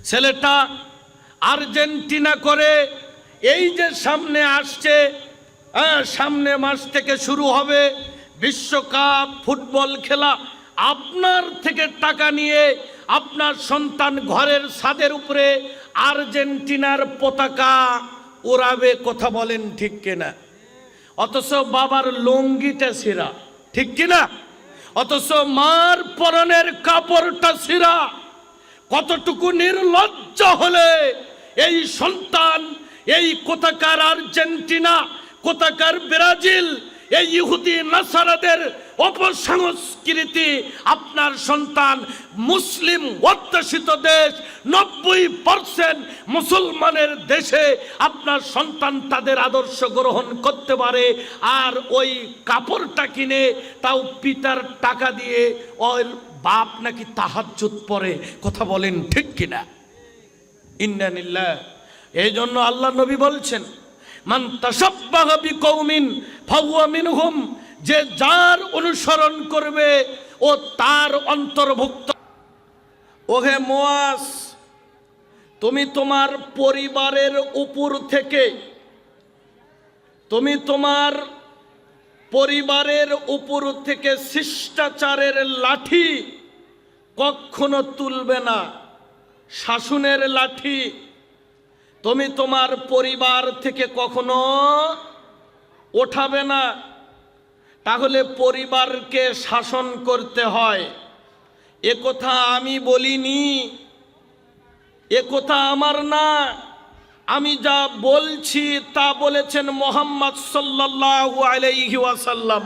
ছেলেটা আর্জেন্টিনা করে এই যে সামনে আসছে, সামনে মাস থেকে শুরু হবে বিশ্বকাপ ফুটবল খেলা। আপনার থেকে টাকা নিয়ে আপনার সন্তান ঘরের ছাদের উপরে আর্জেন্টিনার পতাকা ওড়াবে, কথা বলেন ঠিক কিনা? অথচ বাবার লুঙ্গিটা ছিঁড়া, ঠিক কিনা? অথচ মার পরনের কাপড়টা ছিঁড়া। কতটুকু নির্লজ্জ হলে এই সন্তান এই কোথাকার আর্জেন্টিনা, কোথাকার ব্রাজিল, এই ইহুদি নাসারাদের অপসংস্কৃতি আপনার সন্তান মুসলিম অধ্যুষিত দেশ 90% মুসলমানের দেশে আপনার সন্তান তাদের আদর্শ গ্রহণ করতে পারে, আর ওই কাপড়টা কিনে তাও পিতার টাকা দিয়ে ওই বাপ নাকি তাহাজ্জুদ পড়ে, কথা বলেন ঠিক কিনা? ইন্না লিল্লাহ। এই জন্য আল্লাহ নবী বলছেন, মান তাশাব্বাহা বিকৌমিন ফাহুয়া মিনহুম, যে যার অনুসরণ করবে ও তার অন্তর্ভুক্ত। ওহে মুয়াজ, তুমি তোমার পরিবারের উপর থেকে, তুমি তোমার পরিবারের উপর থেকে শিষ্টাচারের লাঠি কখনো তুলবে না, শাসনের লাঠি তুমি তোমার পরিবার থেকে কখনো ওঠাবে না। তাহলে পরিবারকে শাসন করতে হয়, এ কথা আমি বলিনি, এ কথা আমার না, আমি যা বলছি তা বলেছেন মুহাম্মদ সাল্লাল্লাহু আলাইহি ওয়াসাল্লাম।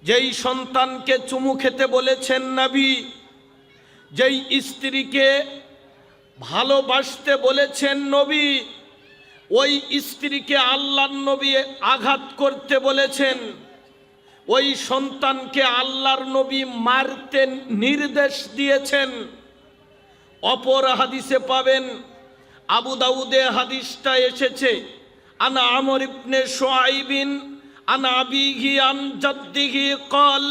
যেই সন্তানকে চুমু খেতে বলেছেন নবী, যেই স্ত্রীকে ভালোবাসতে বলেছেন নবী, ওই স্ত্রীকে আল্লাহর নবী আঘাত করতে বলেছেন, ওই সন্তানকে আল্লাহর নবী মারতে নির্দেশ দিয়েছেন। অপর হাদিসে পাবেন, আবু দাউদে হাদিসটা এসেছে, আনা আমর ইবনে শুআইবিন আনা আবিহি আন জাদ্দিহি ক্বাল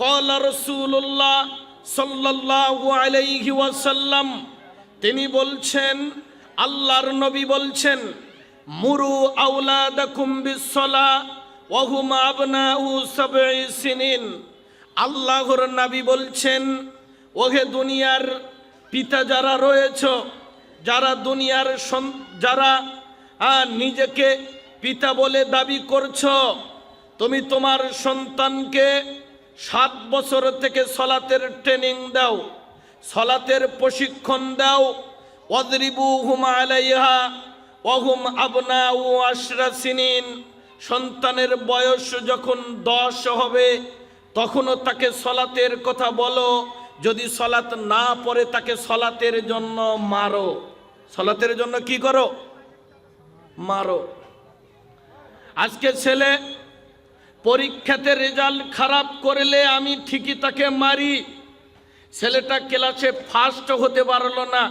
ক্বালা রাসূলুল্লাহ সাল্লাল্লাহু আলাইহি ওয়াসাল্লাম, তিনি বলছেন, আল্লাহর নবী বলছেন, মুরু আওলাদাকুম বিসসালাহ ওয়া হুম আবনাউ সাবঈ সিনিন। আল্লাহর নবী বলছেন, ওহে দুনিয়ার পিতা যারা রয়েছে, যারা দুনিয়ার যারা নিজেকে পিতা বলে দাবি করছো, তুমি তোমার সন্তানকে 7 বছর থেকে সলাতের ট্রেনিং দাও, সলাতের প্রশিক্ষণ দাও। ওয়াদরিবুহুম আলাইহা ওয়া হুম আবনাউ 10 সিনিন। সন্তানের বয়স যখন 10 হবে তখনও তাকে সলাতের কথা বলো, যদি সলাত না পড়ে তাকে সলাতের জন্য মারো। সলাতের জন্য কি করো? মারো। আজকে ছেলে পরীক্ষাতে রেজাল্ট খারাপ করলে আমি ঠিকই তাকে মারি, ছেলেটা ক্লাসে ফার্স্ট হতে পারলো না,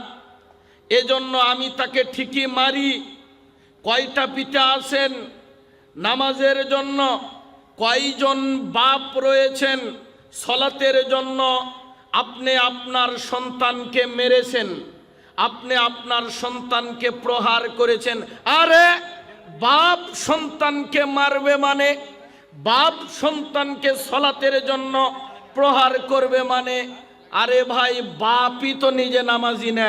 এজন্য আমি তাকে ঠিকই মারি। কয়টা পিতা আছেন নামাজের জন্য, কয়জন বাপ রয়েছেন সলাতের জন্য আপনি আপনার সন্তানকে মেরেছেন, আপনি আপনার সন্তানকে প্রহার করেছেন। আরে বাপ সন্তানকে মারবে মানে, বাপ সন্তানকে সলাতের জন্য প্রহার করবে মানে, আরে ভাই বাপই তো নিজে নামাজি না,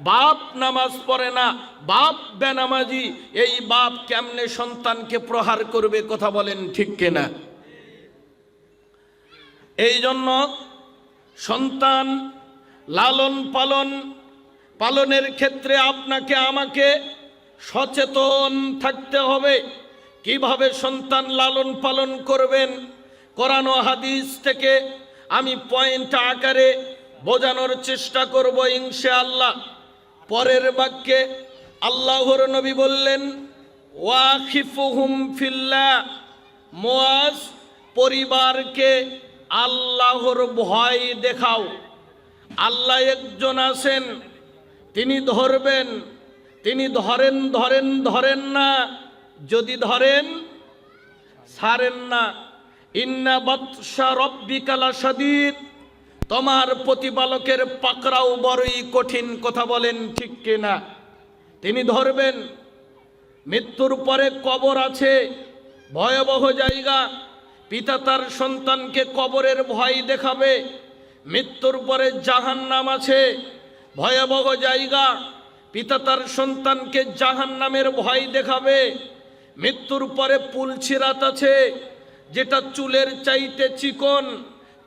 বাপ নামাজ পড়ে না, বাপ বেনামাজি, এই বাপ কেমনে সন্তানকে প্রহার করবে, কথা বলেন ঠিক কিনা? এই জন্য সন্তান লালন পালনের ক্ষেত্রে আপনাকে আমাকে সচেতন থাকতে হবে। কিভাবে সন্তান লালন পালন করবেন, কোরআন ও হাদিস থেকে আমি পয়েন্ট আকারে বোঝানোর চেষ্টা করব ইনশাআল্লাহ। পরের বাক্যে আল্লাহর নবী বললেন, ওয়াখিফুহুম ফিল্লাহ, মুয়াজ পরিবারকে আল্লাহর ভয় দেখাও। আল্লাহ একজন আছেন, তিনি ধরবেন, তিনি ধরেন না, যদি ধরেন ছাড়েন না। ইন্না বাতশা রাব্বিকা লাশাদীদ, তোমার প্রতিপালকের পাকড়াও বড়ই কঠিন, কথা বলেন ঠিক কিনা? তিনি ধরবেন। মৃত্যুর পরে কবর আছে, ভয়াবহ জায়গা। পিতা তার সন্তানকে কবরের ভয় দেখাবে। মৃত্যুর পরে জাহান্নাম আছে, ভয়াবহ জায়গা। পিতা তার সন্তানকে জাহান্নামের ভয় দেখাবে। মৃত্যুর পরে পুলসিরাত আছে, যেটা চুলের চাইতে চিকন,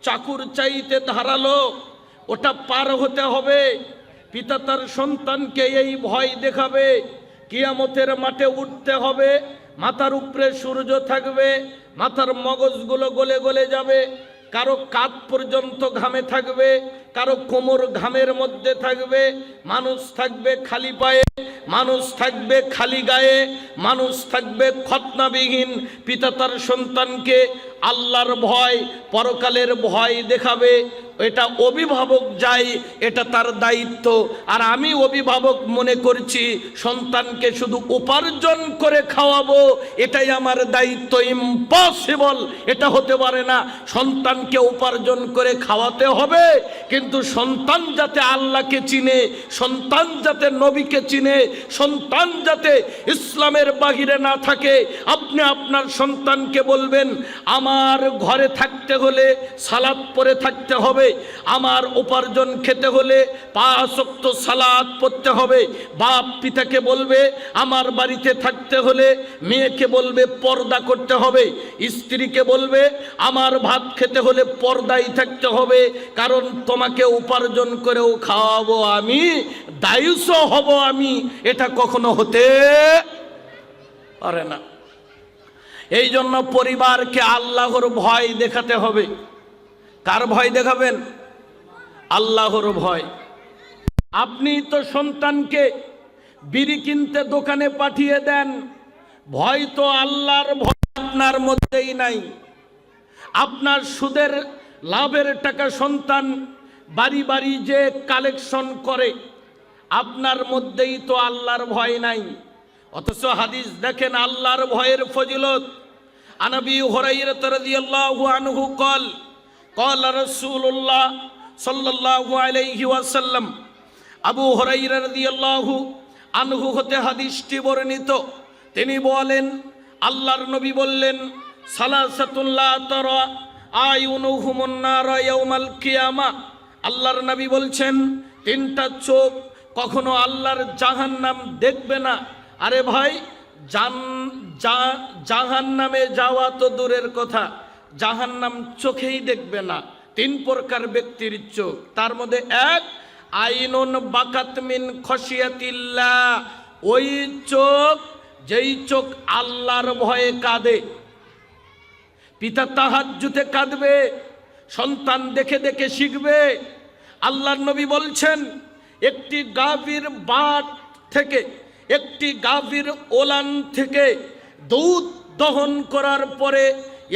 চাকুর চাইতে ধারালো, ওটা পার হতে হবে। পিতা তার সন্তানকে এই ভয় দেখাবে। কিয়ামতের মাঠে উঠতে হবে, মাথার উপরে সূর্য থাকবে, মাথার মগজগুলো গলে গলে যাবে, কারো কাঁধ পর্যন্ত ঘামে থাকবে, কারো কোমর ঘামের মধ্যে থাকবে। মানুষ থাকবে খালি পায়ে, মানুষ থাকবে খালি গায়ে, মানুষ থাকবে খতনাবিহীন। পিতা তার সন্তানকে আল্লাহর ভয়, পরকালের ভয় দেখাবে। এটা অভিভাবক যায়, এটা তার দায়িত্ব। আর আমি অভিভাবক মনে করছি সন্তানকে শুধু উপার্জন করে খাওয়াবো, এটাই আমার দায়িত্ব। ইম্পসিবল, এটা হতে পারে না। সন্তানকে উপার্জন করে খাওয়াতে হবে, কিন্তু সন্তান যাতে আল্লাহকে চিনে, সন্তান যাতে নবীকে চিনে, সন্তান যাতে ইসলামের বাহিরে না থাকে। আপনি আপনার সন্তানকে বলবেন, আমার ঘরে থাকতে হলে সালাত পড়ে থাকতে হবে, আমার উপার্জন খেতে হলে 5 ওয়াক্ত সালাত পড়তে হবে। বাপ পিতাকে বলবে, আমার বাড়িতে থাকতে হলে মেয়েকে বলবে পর্দা করতে হবে। স্ত্রীকে বলবে, আমার ভাত খেতে হলে পর্দায় থাকতে হবে, কারণ তোমাকে উপার্জন করেও খাওয়াবো আমি, দায়ুস হব আমি। এটা কখনো হতে পারে না। এই জন্য পরিবারকে আল্লাহর ভয় দেখাতে হবে। কার ভয় দেখাবেন? আল্লাহর ভয়। আপনি তো সন্তানকে বিড়ি কিনতে দোকানে পাঠিয়ে দেন, ভয় তো আল্লাহর ভয় আপনার মধ্যেই নাই। আপনার সুদের লাভের টাকা সন্তান বাড়ি বাড়ি যে কালেকশন করে, আপনার মধ্যেই তো আল্লাহর ভয় নাই। অথচ হাদিস দেখেন আল্লাহর ভয়ের ফজিলত। আনবী হুরায়রা রাদিয়াল্লাহু আনহু কল قال رسول الله صلى الله عليه وسلم। আবু হুরায়রা রাদিয়াল্লাহু আনহু হতে হাদিসটি বর্ণিত। তিনি বলেন, আল্লাহর নবী বললেন, সালাসাতুন লা তারা আয়ুনুহুমুন নার ইয়াউমাল কিয়ামা। আল্লাহর নবী বলছেন, 3টা চোখ কখনো আল্লাহর জাহান্নাম দেখবে না। আরে ভাই, জাহান্নামে যাওয়া তো দূরের কথা, জাহান্নাম চোখেই দেখবে না। 3 প্রকার ব্যক্তির চোখ, তার মধ্যে এক, আইনুন বাকাত মিন খশিয়াতিল্লাহ, ওই চোখ যেই চোখ আল্লাহর ভয়ে কাঁদে। পিতা তাহাজ্জুদে কাঁদবে, সন্তান দেখে দেখে শিখবে। আল্লাহর নবী বলছেন, একটি গাভীর বাট থেকে, একটি গাভীর ওলান থেকে দুধ দহন করার পরে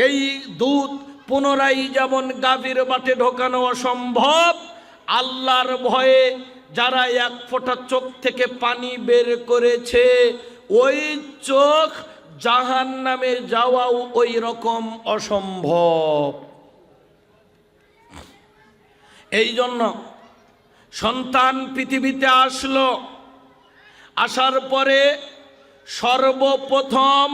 এই দুধ পুনরায় যেমন গাভীর বাটে ঢোকানো অসম্ভব, আল্লাহর ভয়ে যারা 1 ফোঁটা চোখ থেকে পানি বের করেছে, ওই চোখ জাহান্নামে যাওয়াও ওই রকম অসম্ভব। এই জন্য সন্তান পৃথিবীতে আসলো, আসার পরে সর্বপ্রথম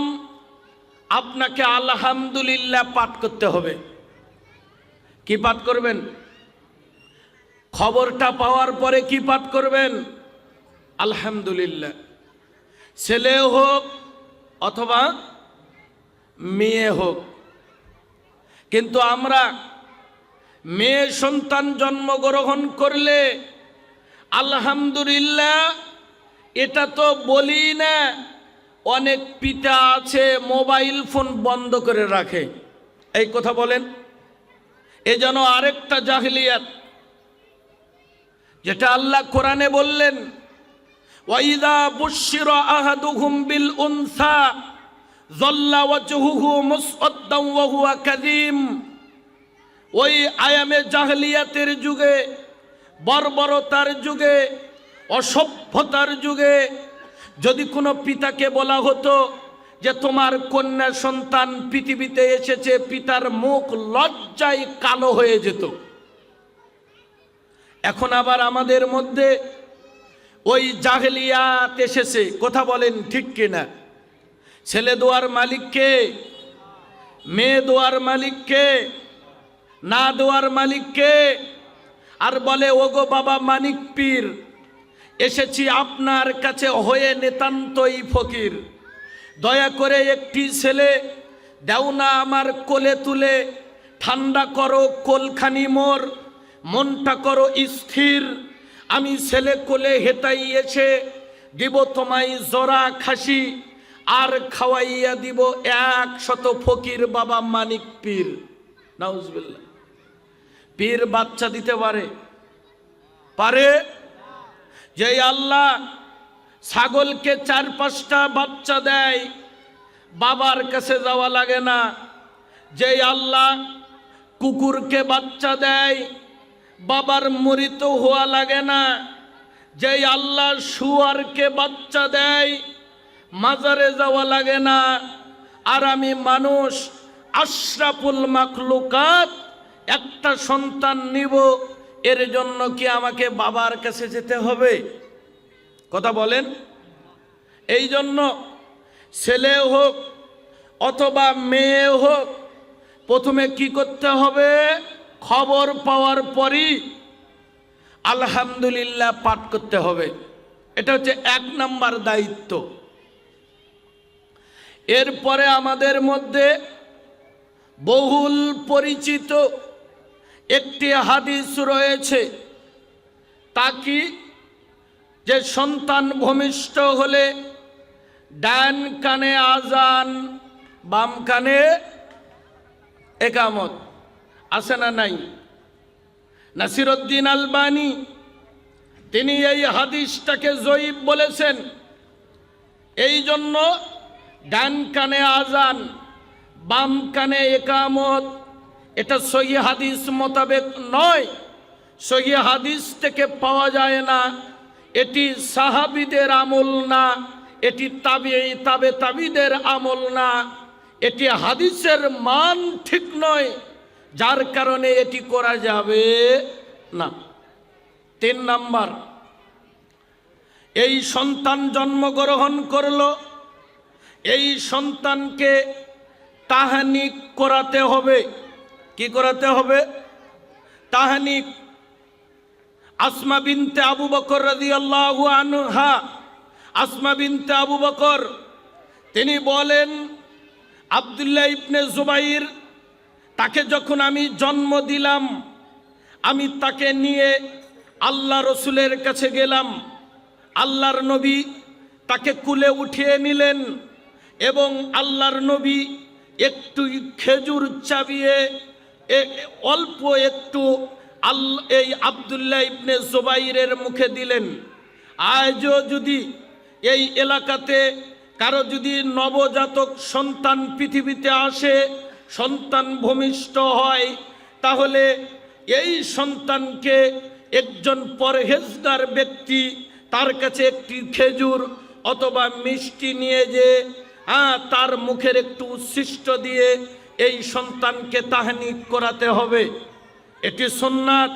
আপনাকে আলহামদুলিল্লাহ পাঠ করতে হবে। কি পাঠ করবেন? খবরটা পাওয়ার পরে কি পাঠ করবেন? আলহামদুলিল্লাহ। ছেলে হোক অথবা মেয়ে হোক। কিন্তু আমরা মেয়ে সন্তান জন্মগ্রহণ করলে আলহামদুলিল্লাহ এটা তো বলি না। অনেক পিতা আছে মোবাইল ফোন বন্ধ করে রাখে। এই কথা বলেন, এ যেন আরেকটা জাহিলিয়াত, যেটা আল্লাহ কোরআনে বললেন, ওয়াইদা বুশিরা আহাদুহুম বিল উনসা যাল্লা ওয়াজহুহু মুসওয়াদ্দান ওয়া হুয়া কাযীম। ওই আয়ামে জাহিলিয়াতের যুগে, বর্বরতার যুগে, অসভ্যতার যুগে যদি কোনো পিতাকে বলা হতো যে তোমার কন্যা সন্তান পৃথিবীতে এসেছে, পিতার মুখ লজ্জায় কালো হয়ে যেত। এখন আবার আমাদের মধ্যে ওই জাহেলিয়াত এসেছে, কথা বলেন ঠিক কিনা? ছেলে দোয়ার মালিককে, মেয়ে দোয়ার মালিককে, না দোয়ার মালিককে, আর বলে ওগো বাবা মানিক পীর, এসেছি আপনার কাছে হয়ে নিতান্তই ফকির, দয়া করে একটি ছেলে দাও না আমার কোলে তুলে, ঠান্ডা করো কোলখানি মোর, মনটা করো স্থির, আমি ছেলে কোলে হেতাই এসে দিব তোমায় জরা খাসি, আর খাওয়াইয়া দিব 100 ফকির বাবা মানিক পীর। নাউজুবিল্লাহ। পীর বাচ্চা দিতে পারে? পারে? যে আল্লাহ ছাগলকে 4-5টা বাচ্চা দেয়, বাবার কাছে যাওয়া লাগে না। যে আল্লাহ কুকুরকে বাচ্চা দেয়, বাবার মরিত হওয়া লাগে না। যে আল্লাহ শুয়ারকে বাচ্চা দেয়, মাজারে যাওয়া লাগে না। আর আমি মানুষ আশরাফুল মাখলুকাত, একটা সন্তান নিব, এর জন্য কি আমাকে বাবার কাছে যেতে হবে? কথা বলেন। এই জন্য ছেলে হোক অথবা মেয়ে হোক, প্রথমে কি করতে হবে? খবর পাওয়ার পরই আলহামদুলিল্লাহ পাঠ করতে হবে। এটা হচ্ছে 1 নাম্বার দায়িত্ব। এরপরে আমাদের মধ্যে বহুল পরিচিত একটি হাদিস রয়েছে, তা কি? যে সন্তান ভূমিষ্ঠ হলে ডান কানে আজান, বাম কানে একামত। আছে না নাই? নাসিরউদ্দিন আলবানী তিনি এই হাদিসটাকে জয়ীফ বলেছেন। এই জন্য ডান কানে আজান, বাম কানে একামত, এটা সহিহ হাদিস মোতাবেক নয়, সহিহ হাদিস থেকে পাওয়া যায় না, এটি সাহাবীদের আমল না, এটি তাবিদের আমল না, এটি হাদিসের মান ঠিক নয়, যার কারণে এটি করা যাবে না। 3 নাম্বার, এই সন্তান জন্মগ্রহণ করলো, এই সন্তানকে তাহনিক করাতে হবে। কি করাতে হবে? তাহনিক। আসমা বিনতে আবু বকর রাদিয়াল্লাহু আনহা, আসমা বিনতে আবু বকর তিনি বলেন, আব্দুল্লাহ ইবনে জুবাইর, তাকে যখন আমি জন্ম দিলাম, আমি তাকে নিয়ে আল্লাহ রসুলের কাছে গেলাম। আল্লাহর নবী তাকে কুলে উঠিয়ে নিলেন এবং আল্লাহর নবী একটু খেজুর চাবিয়ে অল্প একটু এই আব্দুল্লাহ ইবনে জুবাইরের মুখে দিলেন। আজও যদি এই এলাকাতে কারো যদি নবজাতক সন্তান পৃথিবীতে আসে, সন্তান ভূমিষ্ঠ হয়, তাহলে এই সন্তানকে একজন পরহেজগার ব্যক্তি তার কাছে একটি খেজুর অথবা মিষ্টি নিয়ে যে তার মুখের একটু উচ্ছিষ্ট দিয়ে এই সন্তানকে তাহনিক করাতে হবে। এটি সুন্নাত,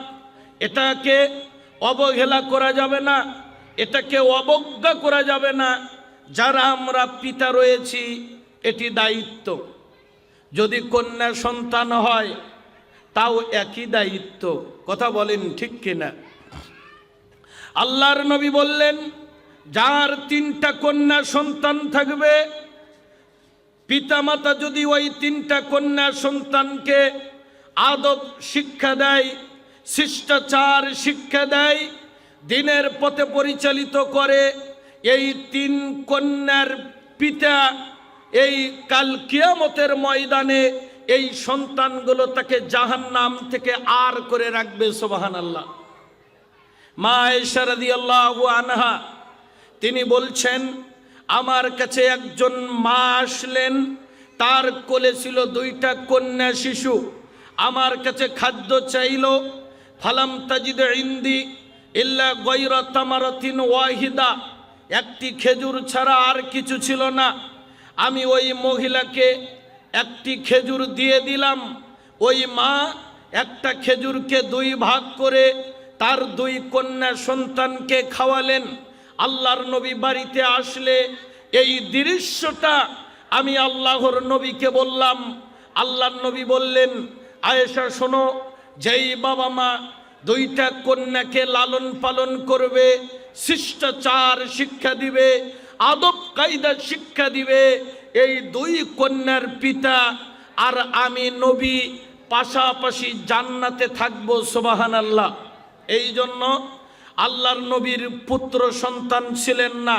এটাকে অবহেলা করা যাবে না, এটাকে অবজ্ঞা করা যাবে না। যারা আমরা পিতা রয়েছি, এটি দায়িত্ব। যদি কন্যা সন্তান হয় তাও একই দায়িত্ব। কথা বলেন ঠিক কিনা? আল্লাহর নবী বললেন, যার 3টা কন্যা সন্তান থাকবে, পিতামাতা যদি ওই 3টা কন্যা সন্তানকে আদব শিক্ষা দেয়, শিষ্টাচার শিক্ষা দেয়, দিনের পথে পরিচালিত করে, এই 3 কন্যার পিতা এই কাল কিয়ামতের ময়দানে এই সন্তানগুলো তাকে জাহান্নাম থেকে আর করে রাখবে। সুবহানাল্লাহ। মা আয়েশা রাদিয়াল্লাহু আনহা তিনি বলছেন, আমার কাছে একজন মা আসলেন, তার কোলে ছিল 2টা কন্যা শিশু, আমার কাছে খাদ্য চাইল। ফালাম তাজিদ ইনদি ইল্লা গায়রা তামারাতিন ওয়াহিদা, একটি খেজুর ছাড়া আর কিছু ছিল না। আমি ওই মহিলাকে একটি খেজুর দিয়ে দিলাম। ওই মা একটা খেজুরকে 2 ভাগ করে তার দুই কন্যা সন্তানকে খাওয়ালেন। আল্লাহর নবী বাড়িতে আসলে এই দৃশ্যটা আমি আল্লাহর নবীকে বললাম। আল্লাহর নবী বললেন, আয়েশা শোনো, যেই বাবা মা দুইটা কন্যাকে লালন পালন করবে, শিষ্টাচার শিক্ষা দিবে, আদব কায়দা শিক্ষা দিবে, এই দুই কন্যার পিতা আর আমি নবী পাশাপাশি জান্নাতে থাকবো। সুবহানাল্লাহ। এই জন্য আল্লাহর নবীর পুত্র সন্তান ছিলেন না,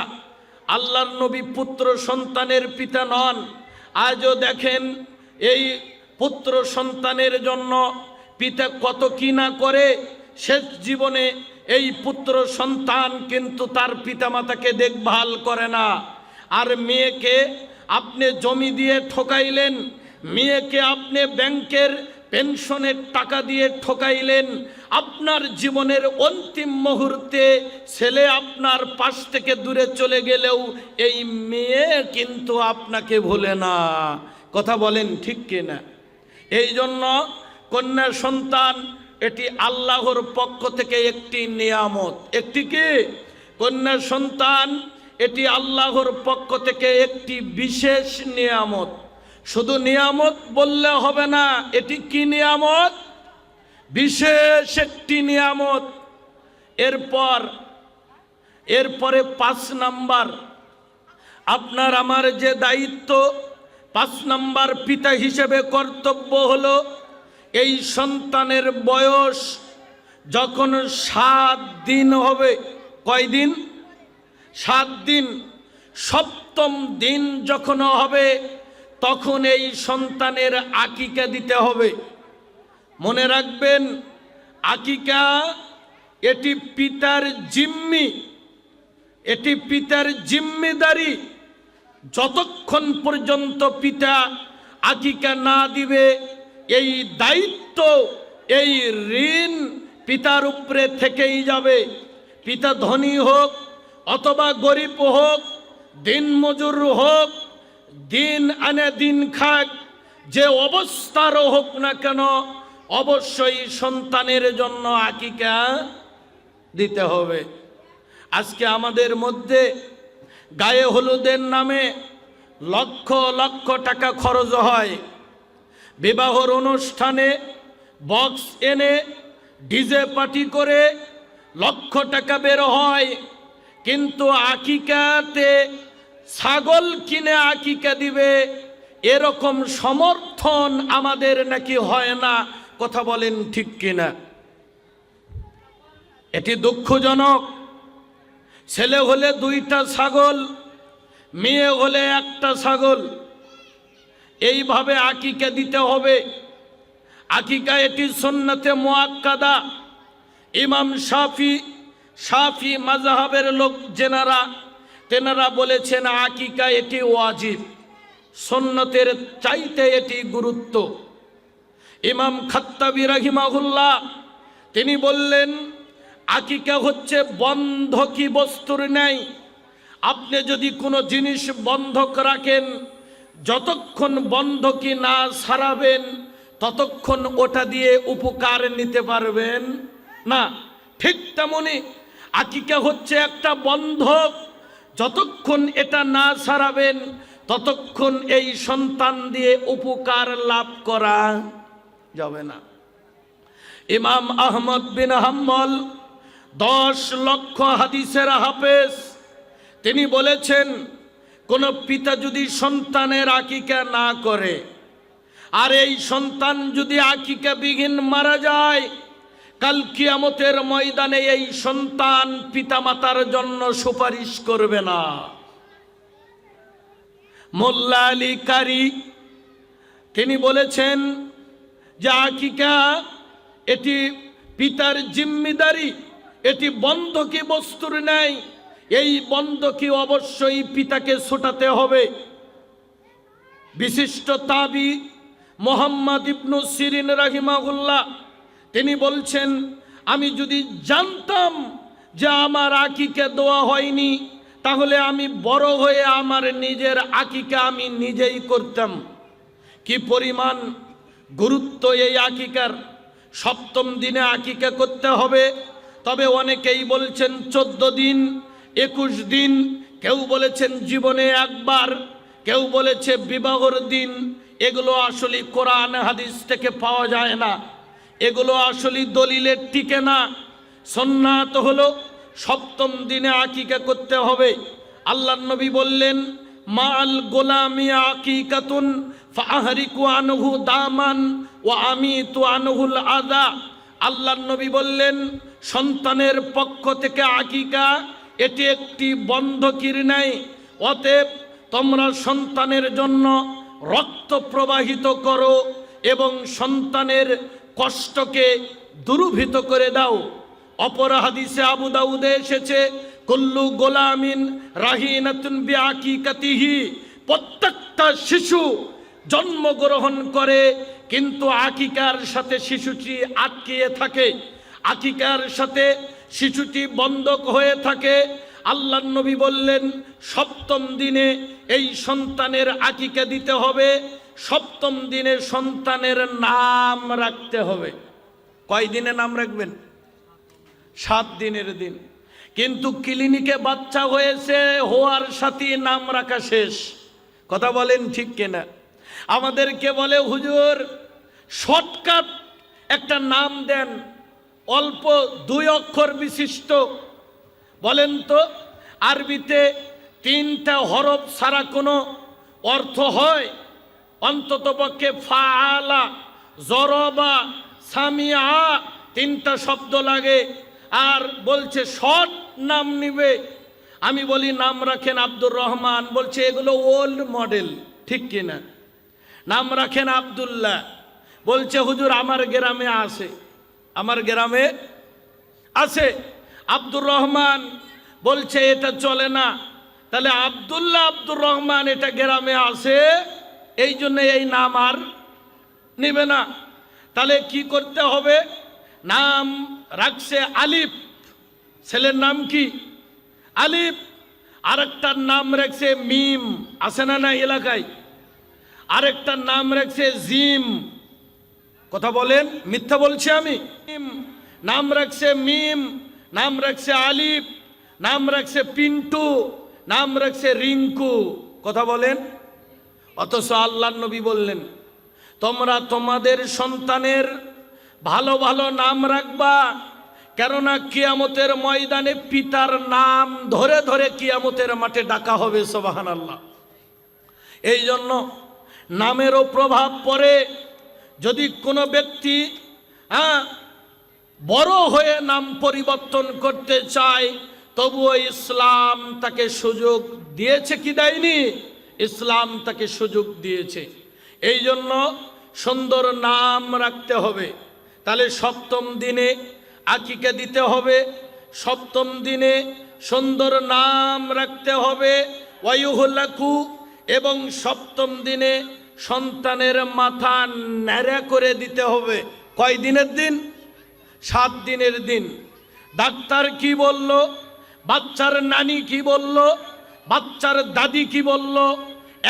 আল্লাহর নবী পুত্র সন্তানের পিতা নন। আজও দেখেন এই পুত্র সন্তানের জন্য পিতা কত কি না করে। শেষ জীবনে এই পুত্র সন্তান কিন্তু তার পিতামাতাকে দেখভাল করে না। আর মেয়েকে আপনি জমি দিয়ে ঠকাইলেন, মেয়েকে আপনি ব্যাংকের পেনশনের টাকা দিয়ে ঠকাইলেন। আপনার জীবনের অন্তিম মুহূর্তে ছেলে আপনার পাশ থেকে দূরে চলে গেলেও এই মেয়ে কিন্তু আপনাকে ভুলে না। কথা বলেন ঠিক কিনা? এই জন্য কন্যা সন্তান এটি আল্লাহর পক্ষ থেকে একটি নিয়ামত। একটি কি? কন্যা সন্তান এটি আল্লাহর পক্ষ থেকে একটি বিশেষ নিয়ামত। শুধু নিয়ামত বললে হবে না, এটি কি নিয়ামত? বিশেষ একটি নিয়ামত। এরপরে 5 নাম্বার আপনার আমার যে দায়িত্ব, 5 নাম্বার পিতা হিসেবে কর্তব্য হলো এই সন্তানের বয়স যখন 7 দিন হবে। কয় দিন? 7 দিন। 7ম দিন যখন হবে তখন এই সন্তানের আকিকা দিতে হবে। মনে রাখবেন, আকিকা এটি পিতার জিম্মি, এটি পিতার জিম্মেদারি। যতক্ষণ পর্যন্ত পিতা আকিকা না দিবে এই দায়িত্ব, এই ঋণ পিতার উপরে থেকেই যাবে। পিতা ধনী হোক অথবা গরিব হোক, দিন মজুর হোক, দিন আনে দিন খাক, যে অবস্থার হোক না কেন, অবশ্যই সন্তানের জন্য আকিকা দিতে হবে। আজকে আমাদের মধ্যে গায়ে হলুদের নামে লক্ষ লক্ষ টাকা খরচ হয়। বিবাহর অনুষ্ঠানে বক্স এনে ডিজে পার্টি করে লক্ষ টাকা বের হয়, কিন্তু আকিকাতে ছাগল কিনে আকিকা দিবে এরকম সমর্থন আমাদের নাকি হয় না। কথা বলেন ঠিক কিনা? এটি দুঃখজনক। ছেলে হলে 2টা ছাগল, মেয়ে হলে 1টা ছাগল, এইভাবে আকিকা দিতে হবে। আকিকা এটি সুন্নতে মুআক্কাদা। ইমাম শাফি মাযহাবের লোক তেনারা বলেছেন আকিকা এটি ওয়াজিব, সুন্নতের চাইতে এটি গুরুত্ব। ইমাম খাত্তাবী রাহিমাহুল্লাহ তিনি বললেন আকিকা হচ্ছে বন্ধকি বস্তুর ন্যায়। আপনি যদি কোনো জিনিস বন্ধক রাখেন, যতক্ষণ বন্ধকি না ছাড়াবেন ততক্ষণ ওটা দিয়ে উপকার নিতে পারবেন না। ঠিক তেমনি আকিকা হচ্ছে একটা বন্ধক, যতক্ষণ এটা না ছাড়াবেন ততক্ষণ এই সন্তান দিয়ে উপকার লাভ করা যাবে না। ইমাম আহমদ বিন হাম্বল 10 লক্ষ হাদিসের হাফেজ, তিনি বলেছেন কোন পিতা যদি সন্তানের আকিকা না করে আর এই সন্তান যদি আকিকা বিহীন মারা যায়, কাল কিয়ামতের ময়দানে এই সন্তান পিতামাতার জন্য সুপারিশ করবে না। মোল্লা আলী কারি তিনি বলেছেন যে আকিকা এটি পিতার জিম্মেদারি, এটি বন্ধকি বস্তুর ন্যায়। এই বন্ধকি অবশ্যই পিতাকে ছোটাতে হবে। বিশিষ্ট তাবি মুহাম্মদ ইবনু সিরিন রাহিমাহুল্লাহ তিনি বলছেন আমি যদি জানতাম যে আমার আকিকা দেওয়া হয়নি, তাহলে আমি বড় হয়ে আমার নিজের আকিকা আমি নিজেই করতাম। কি পরিমাণ গুরুত্ব এই আকিকার! 7ম দিনে আকিকা করতে হবে, তবে অনেকেই বলছেন 14 দিন, 21 দিন, কেউ বলেছেন জীবনে একবার, কেউ বলেছে বিবাহর দিন। এগুলো আসলে কোরআন হাদিস থেকে পাওয়া যায় না, এগুলো আসলে দলিলের টিকে না। সুন্নাত হলো 7ম দিনে আকিকা করতে হবে। আল্লাহর নবী বললেন, মাল গোলামি আকিকাতুন ফাহরিকু আনহু দামান ওয়া আমিতু আনহুল আযা। আল্লাহর নবী বললেন, সন্তানের পক্ষ থেকে আকিকা এটি একটি বন্ধকির ন্যায়, অতএব তোমরা সন্তানের জন্য রক্ত প্রবাহিত করো এবং সন্তানের কষ্টকে দূরীভূত করে দাও। অপর হাদিসে আবু দাউদে এসেছে, কুল্লু গোলামিন রাহিনাতুন বিআকিকাতিহি, প্রত্যেকটা শিশু জন্মগ্রহণ করে কিন্তু আকিকার সাথে শিশুটি আটকিয়ে থাকে, আকিকার সাথে শিশুটি বন্ধক হয়ে থাকে। আল্লাহর নবী বললেন, 7ম দিনে এই সন্তানের আকিকা দিতে হবে, 7ম দিনে সন্তানের নাম রাখতে হবে। কয় দিনে নাম রাখবেন? 7 দিনের দিন। কিন্তু ক্লিনিকে বাচ্চা হয়েছে, হওয়ার সাথে নাম রাখা শেষ। কথা বলেন ঠিক কিনা? আমাদেরকে বলে, হুজুর শর্টকাট একটা নাম দেন, অল্প 2 অক্ষর বিশিষ্ট। বলেন তো, আরবিতে 3টা হরফ ছাড়া কোনো অর্থ হয়? অন্ততপক্ষে ফাআলা, জরবা, সামিআ 3টা শব্দ লাগে। আর বলছে শর্ট নাম নিবে। আমি বলি নাম রাখেন আব্দুর রহমান, বলছে এগুলো ওল্ড মডেল। ঠিক কিনা? নাম রাখেন আব্দুল্লাহ, বলছে হুজুর আমার গ্রামে আছে, আমার গ্রামে আছে। আব্দুর রহমান বলছে এটা চলে না। তাহলে আব্দুল্লাহ, আব্দুর রহমান এটা গ্রামে আছে, এই জন্য এই নাম আর নিবে না। তাহলে কি করতে হবে? নাম রাখছে আলিফ, ছেলের নাম কি? আলিফ। আরেকটার নাম রাখছে মিম, আছে না না এলাকায়? আরেকটার নাম রাখছে জিম। কথা বলেন, মিথ্যা বলছি আমি? নাম রাখছে মিম, নাম রাখছে আলিফ, নাম রাখছে পিন্টু, নাম রাখছে রিঙ্কু। কথা বলেন। অথচ আল্লাহর নবী বললেন, তোমরা তোমাদের সন্তানের ভালো ভালো নাম রাখবা, কেননা কিয়ামতের ময়দানে পিতার নাম ধরে ধরে কিয়ামতের মাঠে ডাকা হবে। সুবহানাল্লাহ। এই জন্য নামেরও প্রভাব পড়ে। যদি কোনো ব্যক্তি বড় হয়ে নাম পরিবর্তন করতে চায়, তবুও ইসলাম তাকে সুযোগ দিয়েছে কি দেয়নি? ইসলাম তাকে সুযোগ দিয়েছে। এই জন্য সুন্দর নাম রাখতে হবে। তাহলে 7ম দিনে আকিকা দিতে হবে, 7ম দিনে সুন্দর নাম রাখতে হবে। ওয়ায়ুহলাকু, এবং 7ম দিনে সন্তানের মাথা ন্যাড়া করে দিতে হবে। কয় দিনের দিন? 7 দিনের দিন। ডাক্তার কি বলল, বাচ্চার নানি কি বলল, বাচ্চার দাদি কি বলল,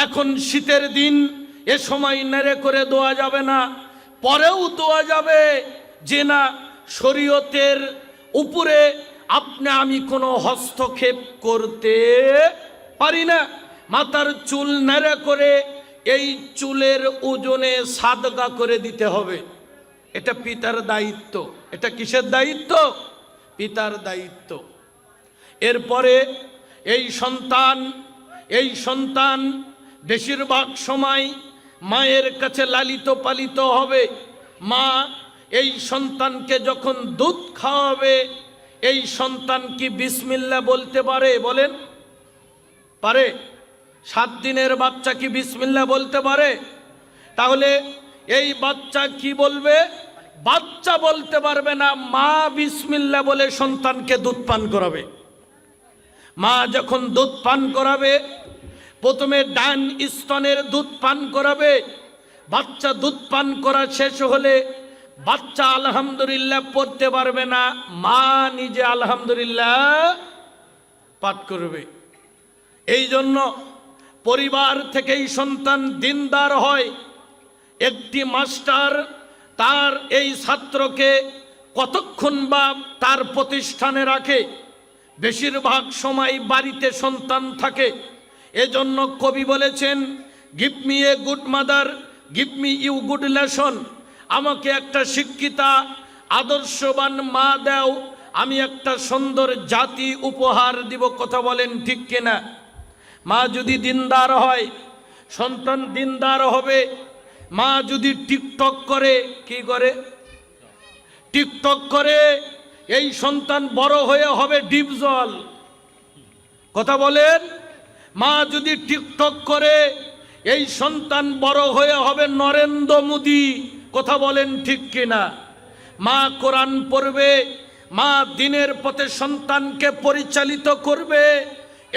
এখন শীতের দিন, এ সময় নেড়ে করে দেওয়া যাবে না। পরেও দেওয়া যাবে যে না, শরীয়তের উপরে আমি কোনো হস্তক্ষেপ করতে পারি না। মাথার চুল নেড়ে করে এই চুলের ওজনে সাদগা করে দিতে হবে। এটা পিতার দায়িত্ব। এটা কিসের দায়িত্ব? পিতার দায়িত্ব। এরপরে এই সন্তান বেশিরভাগ সময় মায়ের কাছে লালিত পালিত হবে। মা এই সন্তানকে যখন দুধ খাওয়াবে, এই সন্তান কি বিসমিল্লাহ বলতে পারে? বলেন, পারে? 7 দিনের বাচ্চা কি বিসমিল্লাহ বলতে পারে? তাহলে এই বাচ্চা কি বলবে? বাচ্চা বলতে পারবে না, মা বিসমিল্লাহ বলে সন্তানকে দুধ পান করাবে। মা যখন দুধ পান করাবে, প্রথমে ডান স্তনের দুধ পান করাবে। বাচ্চা দুধ পান করা শেষ হলে বাচ্চা আলহামদুলিল্লাহ পড়তে পারবে না, মা নিজে আলহামদুলিল্লাহ পাঠ করবে। এই জন্য পরিবার থেকেই সন্তান দিনদার হয়। একটি মাস্টার তার এই ছাত্রকে কতক্ষণ বা তার প্রতিষ্ঠানে রাখে? বেশিরভাগ সময় বাড়িতে সন্তান থাকে। এজন্য কবি বলেছেন, give me a good mother, give me you good lesson. আমাকে একটা শিক্ষিতা আদর্শবান মা দাও, আমি একটা সুন্দর জাতি উপহার দিব। কথা বলেন ঠিক কিনা? মা যদি দিনদার হয়, সন্তান দিনদার হবে। মা যদি টিকটক করে, কি করে? টিকটক করে, এই সন্তান বড় হয়ে হবে ডিপজল। কথা বলেন। মা যদি টিকটক করে, এই সন্তান বড় হয়ে হবে নরেন্দ্র মোদী। কথা বলেন ঠিক কিনা? মা কোরআন পড়বে, মা দিনের পথে সন্তানকে পরিচালিত করবে,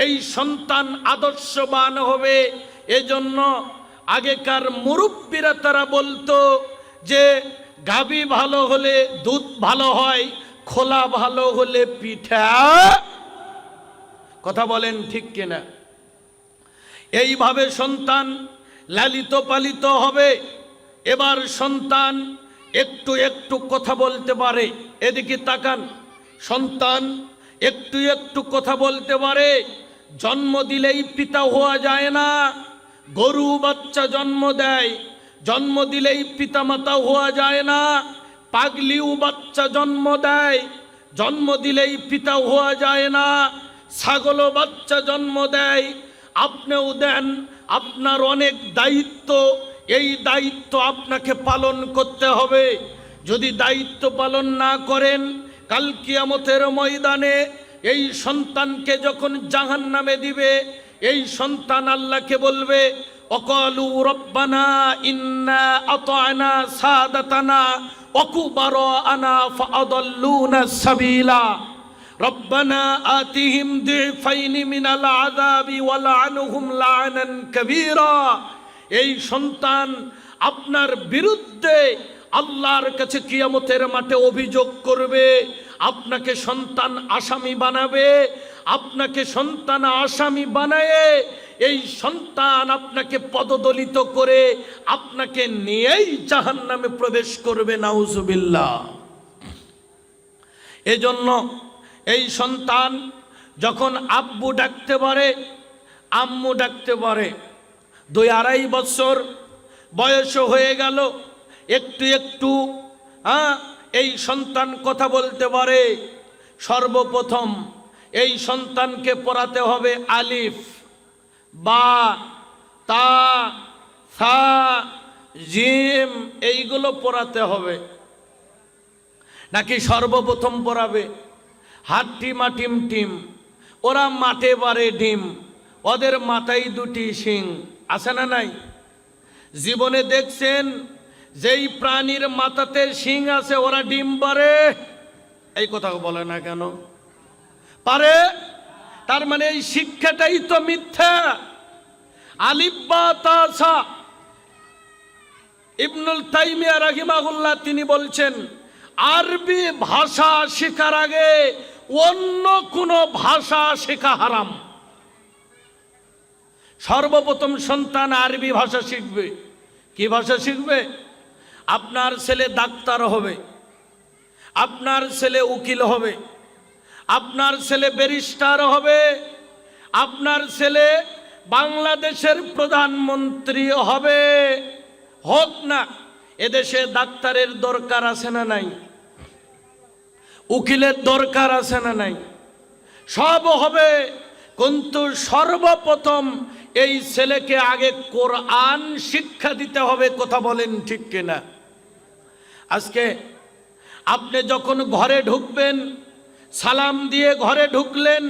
এই সন্তান আদর্শবান হবে। এজন্য আগেকার মুরব্বীরা তারা বলতো যে গাভী ভালো হলে দুধ ভালো হয়, খোলা ভালো হলে পিঠা। কথা বলেন ঠিক কিনা? এইভাবে সন্তান লালিত পালিত হবে। এবার সন্তান একটু একটু কথা বলতে পারে। এদিকে তাকান, সন্তান একটু একটু কথা বলতে পারে। জন্ম দিলেই পিতা হওয়া যায় না। গরু বাচ্চা জন্ম দেয়, জন্ম দিলেই পিতা মাতা হওয়া যায় না। পাগলিও বাচ্চা জন্ম দেয়, জন্ম দিলেই পিতা হওয়া যায় না। ছাগলও বাচ্চা জন্ম দেয়, আপনিও দেন। আপনার অনেক দায়িত্ব, এই দায়িত্ব আপনাকে পালন করতে হবে। যদি দায়িত্ব পালন না করেন, কাল কিয়ামতের ময়দানে এই সন্তানকে যখন জাহান্নামে দিবে, এই সন্তান আল্লাহকে বলবে, অকালু রব্বানা ইন্না আতা'না সাদাতানা ওয়াকুবারানা ফাআদাল্লুনা সাবিলা রব্বানা আতিহিম দিফাইনি মিনাল আযাবি ওয়ালআনহুম লা'নান কাবীরা। এই সন্তান আপনার বিরুদ্ধে আল্লাহর কাছে কিয়ামতের মাঠে অভিযোগ করবে। আপনাকে সন্তান আসামি বানাবে। আপনাকে সন্তান আসামি বানায় এই সন্তান আপনাকে পদদলিত করে আপনাকে নিয়েই জাহান্নামে প্রবেশ করবে। নাউজুবিল্লাহ। এজন্য এই সন্তান যখন আব্বু ডাকতে পারে, আম্মু ডাকতে পারে, 2-2.5 বছর বয়স হয়ে গেল, একটু একটু এই সন্তান কথা বলতে পারে। সর্বপ্রথম এই সন্তানকে পড়াতে হবে আলিফ, বা, তা, সা, জিম, এইগুলো পড়াতে হবে। নাকি সর্বপ্রথম পড়াবে হাট্টিমা টিম টিম? ওরা মাঠে পারে ডিম, ওদের মাথায় 2টি শিং আছে না নাই? জীবনে দেখছেন যেই প্রাণীর মাথাতে শিং আছে ওরা ডিম পারে? এই কথা বলে না কেন? পারে। তার মানে এই শিক্ষাটাই তো মিথ্যা। আলিফ বা তা সা। ইবনুল তাইমিয়া রাহিমাহুল্লাহ তিনি বলছেন, আরবি ভাষা শেখার আগে অন্য কোনো ভাষা শেখা হারাম। সর্বপ্রথম সন্তান আরবি ভাষা শিখবে। কি ভাষা শিখবে? আপনার ছেলে ডাক্তার হবে, আপনার ছেলে উকিল হবে, আপনার ছেলে ব্যারিস্টার হবে, আপনার ছেলে বাংলাদেশের প্রধানমন্ত্রী হবে। হোক না, এদেশে ডাক্তারের দরকার আছে না নাই? উকিলের দরকার আছে না নাই? সব হবে, কিন্তু সর্বপ্রথম এই ছেলেকে আগে কোরআন শিক্ষা দিতে হবে। কথা বলেন ঠিক কিনা? আজকে আপনি যখন ঘরে ঢুকবেন, সালাম দিয়ে ঘরে ঢুকলেন,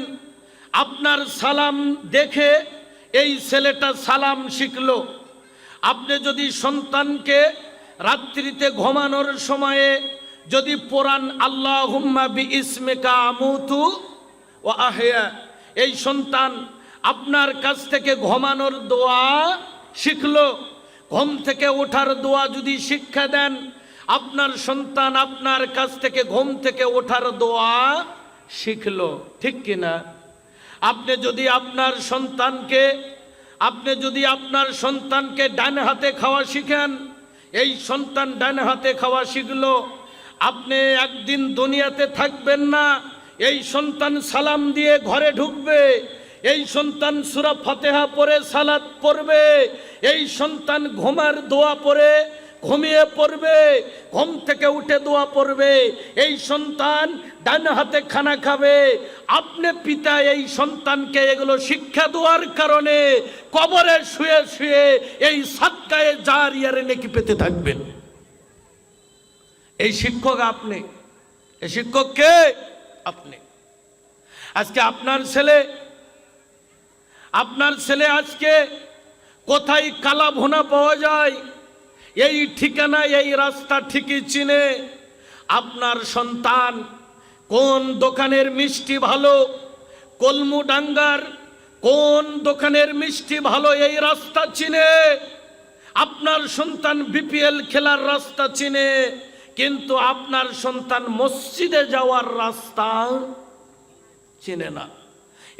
আপনার সালাম দেখে এই ছেলেটা সালাম শিখলো। আপনি যদি সন্তানকে রাত্রিতে ঘুমানোর সময়ে যদি পড়ান আল্লাহুম্মা বিইসমিকা আমুতু ওয়া আহইয়া, এই সন্তান আপনার কাছ থেকে ঘুমানোর দোয়া শিখলো। ঘুম থেকে ওঠার দোয়া যদি শিক্ষা দেন, আপনার সন্তান আপনার কাছ থেকে ঘুম থেকে ওঠার দোয়া শিখলো। ঠিক কিনা? আপনি যদি আপনার সন্তানকে ডান হাতে খাওয়া শিখেন, এই সন্তান ডান হাতে খাওয়া শিখলো। আপনি একদিন দুনিয়াতে থাকবেন না, এই সন্তান সালাম দিয়ে ঘরে ঢুকবে, এই সন্তান সূরা ফাতিহা পড়ে সালাত পড়বে, এই সন্তান ঘুমার দোয়া পড়ে ঘুমিয়ে পড়বে, ঘুম থেকে উঠে দোয়া পড়বে, এই সন্তান ডান হাতে খানা খাবে। আপনি পিতা এই সন্তানকে এগুলো শিক্ষা দেওয়ার কারণে কবরে শুয়ে শুয়ে এই সাদকায়ে জারিয়ার নেকি পেতে থাকবেন। এই শিক্ষক আপনি, এই শিক্ষক কে? আপনি। আজকে আপনার ছেলে আজকে কোথায় কালা ভুনা পাওয়া যায়, এই ঠিকানা এই রাস্তা ঠিকই চিনে। আপনার সন্তান কোন দোকানের মিষ্টি ভালো, কলমুডাঙ্গার কোন দোকানের মিষ্টি ভালো এই রাস্তা চিনে। আপনার সন্তান বিপিএল খেলার রাস্তা চিনে, কিন্তু আপনার সন্তান মসজিদে যাওয়ার রাস্তা চিনে না।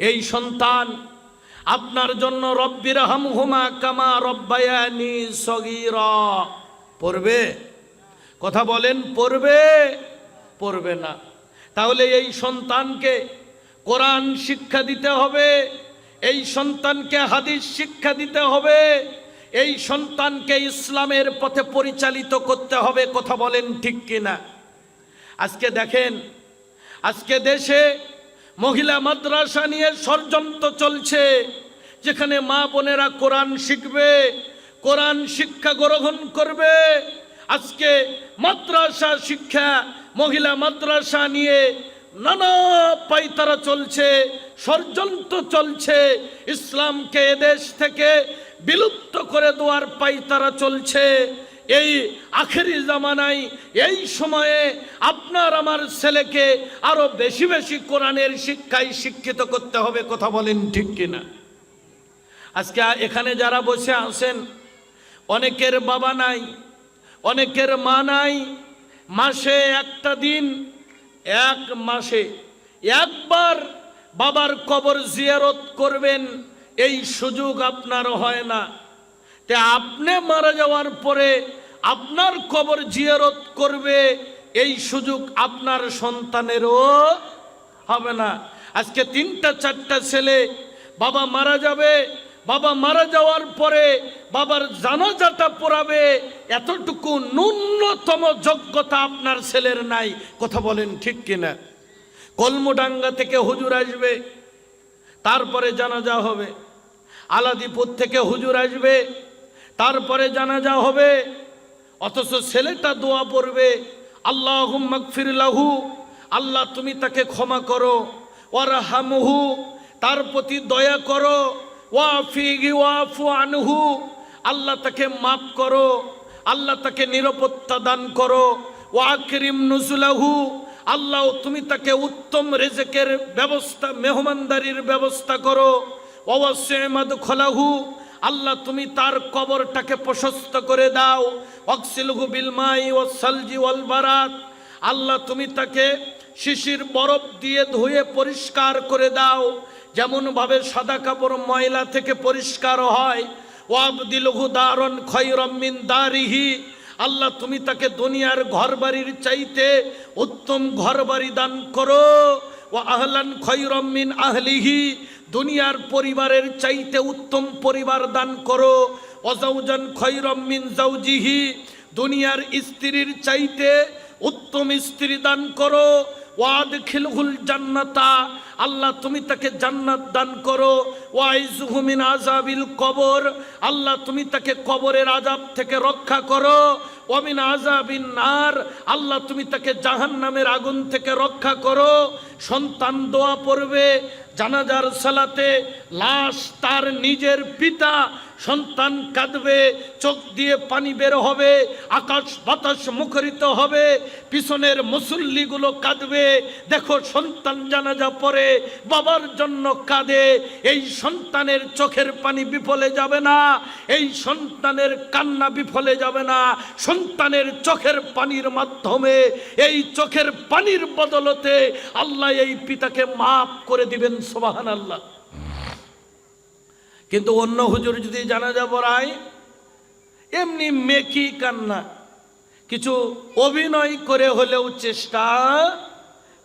এই সন্তান আপনার জন্য রব্বির হামহুমা কামা রব্বায়ানি সগীরা পড়বে? কথা বলেন, পড়বে? পড়বে না। তাহলে এই সন্তানকে কোরআন শিক্ষা দিতে হবে, এই সন্তানকে হাদিস শিক্ষা দিতে হবে, এই সন্তানকে ইসলামের পথে পরিচালিত করতে হবে। কথা বলেন ঠিক কিনা? আজকে দেখেন, আজকে দেশে মহিলা মাদ্রাসা নিয়ে ষড়যন্ত্র চলছে, যেখানে মা বোনেরা কোরআন শিখবে, কোরআন শিক্ষা গ্রহণ করবে। আজকে মাদ্রাসা শিক্ষা, মহিলা মাদ্রাসা নিয়ে নানা পায়তারা চলছে, ষড়যন্ত্র চলছে, ইসলামকে এদেশ থেকে বিলুপ্ত করে দেওয়ার পায়তারা চলছে। এই আখেরি জামানায় এই সময়ে আপনার আমার ছেলেকে আরো বেশি বেশি কোরআনের শিক্ষায় শিক্ষিত করতে হবে। কথা বলেন ঠিক কিনা? আজকে এখানে যারা বসে আছেন, অনেকের বাবা নাই, অনেকের মা নাই। মাসে একটা দিন, এক মাসে একবার বাবার কবর জিয়ারত করবেন, এই সুযোগ আপনার হয় না। তে আপনি মারা যাওয়ার পরে আপনার কবর জিয়ারত করবে, এই সুযোগ আপনার সন্তানেরও হবে না। আজকে 3টা-4টা ছেলে বাবা মারা যাবে, বাবা মারা যাওয়ার পরে বাবার জানাজাটা পড়াবে, এতটুকু ন্যূনতম যোগ্যতা আপনার ছেলের নাই। কথা বলেন ঠিক কিনা? কলমুডাঙ্গা থেকে হুজুর আসবে, তারপরে জানাজা হবে। আলাদিপুর থেকে হুজুর আসবে, তারপরে জানাজা হবে। অথচ ছেলেটা দোয়া পড়বে, আল্লাহুম্মা গফির লাহু, আল্লাহ তুমি তাকে ক্ষমা করো, ওয়ারহামহু, তার প্রতি দয়া করো, ওয়াফিহি ওয়াফু আনহু, আল্লাহ তাকে মাফ করো, আল্লাহ তাকে নিরাপত্তা দান করো, ওয়াকরিম নুজুলাহু, আল্লাহ তুমি তাকে উত্তম রিজকের ব্যবস্থা, মেহমানদারির ব্যবস্থা করো, ওয়াসি মাদখালাহু, আল্লাহ তুমি তার কবরটাকে প্রশস্ত করে দাও, ওয়াকসিলহু বিল মাই ওয়াস সালজি ওয়াল বারাদ, আল্লাহ তুমি তাকে শিশির বরফ দিয়ে ধুয়ে পরিষ্কার করে দাও, যেমন ভাবে সাদা কাপড় ময়লা থেকে পরিষ্কার হয়। ওয়াবদিলহু দারন খায়রাম মিন দারিহি, আল্লাহ তুমি তাকে দুনিয়ার ঘরবাড়ির চাইতে উত্তম ঘরবাড়ি দান করো। ওয়া আহলান খায়রাম মিন আহলিহি, দুনিয়ার পরিবারের চাইতে উত্তম পরিবার দান করো। ওয়া যাওজান খায়রাম মিন যাওজিহি, দুনিয়ার স্ত্রীর চাইতে উত্তম স্ত্রী দান করো। ওয়াদখিলহুল জান্নাতা, আল্লাহ তুমি তাকে জান্নাত দান করো। ওয়াইজহু মিন আযাবিল কবর, আল্লাহ তুমি তাকে কবরের আযাব থেকে রক্ষা করো। ওয়া মিন আযাবিন নার, আল্লাহ তুমি তাকে জাহান্নামের আগুন থেকে রক্ষা করো। সন্তান দোয়া পড়বে, জানাজার সালাতে লাশ তার নিজের পিতা, সন্তান কাঁদবে, চোখ দিয়ে পানি বের হবে, আকাশ বাতাস মুখরিত হবে, পিছনের মুসল্লিগুলো কাঁদবে। দেখো সন্তান জানাজা পড়ে বাবার জন্য কাঁদে, এই সন্তানের চোখের পানি বিফলে যাবে না, এই সন্তানের কান্না বিফলে যাবে না। সন্তানের চোখের পানির মাধ্যমে, এই চোখের পানির বদলতে আল্লাহ এই পিতাকে মাফ করে দিবেন। সুবহানাল্লাহ। কিন্তু অন্য হুজুর যদি জানাজা পড়ায়, এমনি মেকি কান্না, কিছু অভিনয় করে হলেও চেষ্টা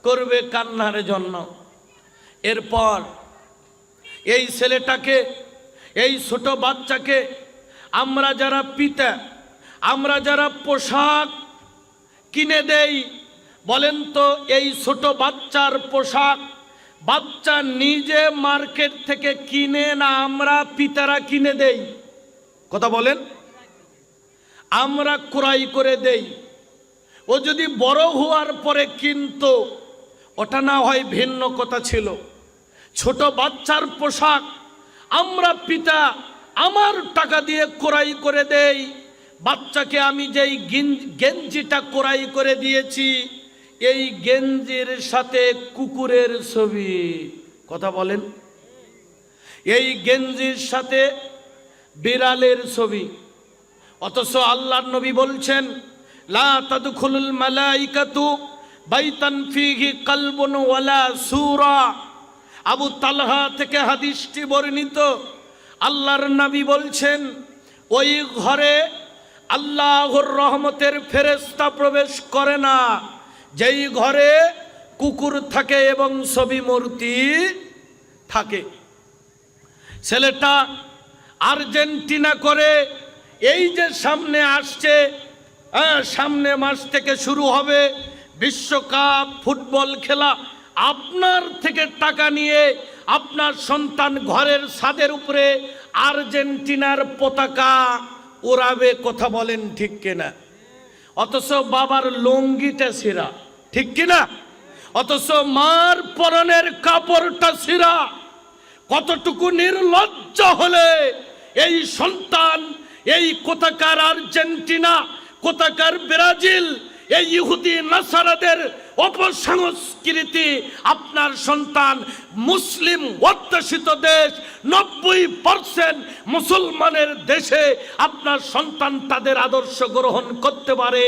করবে কান্নার জন্য। এরপর এই ছেলেটাকে, এই ছোট বাচ্চাকে আমরা যারা পিতা, আমরা যারা পোশাক কিনে দেই, বলেন তো এই ছোট বাচ্চার পোশাক বাচ্চা নিজে মার্কেট থেকে কিনে না আমরা পিতারা কিনে দেই? কথা বলেন। আমরা ক্রয় করে দেই। ও যদি বড় হওয়ার পরে কিনতো ওটা না হয় ভিন্ন কথা ছিল। ছোট বাচ্চার পোশাক আমরা পিতা আমার টাকা দিয়ে ক্রয় করে দেই। বাচ্চাকে আমি যেই গেঞ্জিটা ক্রয় করে দিয়েছি, এই গেঞ্জির সাথে কুকুরের ছবি। কথা বলেন। এই গেঞ্জির সাথে বিড়ালের ছবি। অথচ আল্লাহর নবী বলছেন, লা তাদখুলুল মালাইকাতু বাইতান ফীহি কলবুন ওয়ালা সূরা। আবু তালহা থেকে হাদিসটি বর্ণিত। আল্লাহর নবী বলছেন, ওই ঘরে আল্লাহর রহমতের ফেরেশতা প্রবেশ করে না যেই ঘরে কুকুর থাকে এবং ছবি মূর্তি থাকে। ছেলেটা আর্জেন্টিনা করে, এই যে সামনে আসছে, সামনে মাস থেকে শুরু হবে বিশ্বকাপ ফুটবল খেলা। আপনার থেকে টাকা নিয়ে আপনার সন্তান ঘরের ছাদের উপরে আর্জেন্টিনার পতাকা ওড়াবে। কথা বলেন ঠিক কিনা? অথচ বাবার লুঙ্গিটা ছিঁড়া। ঠিক কিনা? অথচ মার পরনের কাপড়টা ছিঁড়া। কতটুকু নির্লজ্জ হলে এই সন্তান এই কোথাকার আর্জেন্টিনা, কোথাকার ব্রাজিল, এই ইহুদি নাসারাদের অপসংস্কৃতি আপনার সন্তান মুসলিম অধ্যুষিত দেশ 90% মুসলমানের দেশে আপনার সন্তান তাদের আদর্শ গ্রহণ করতে পারে,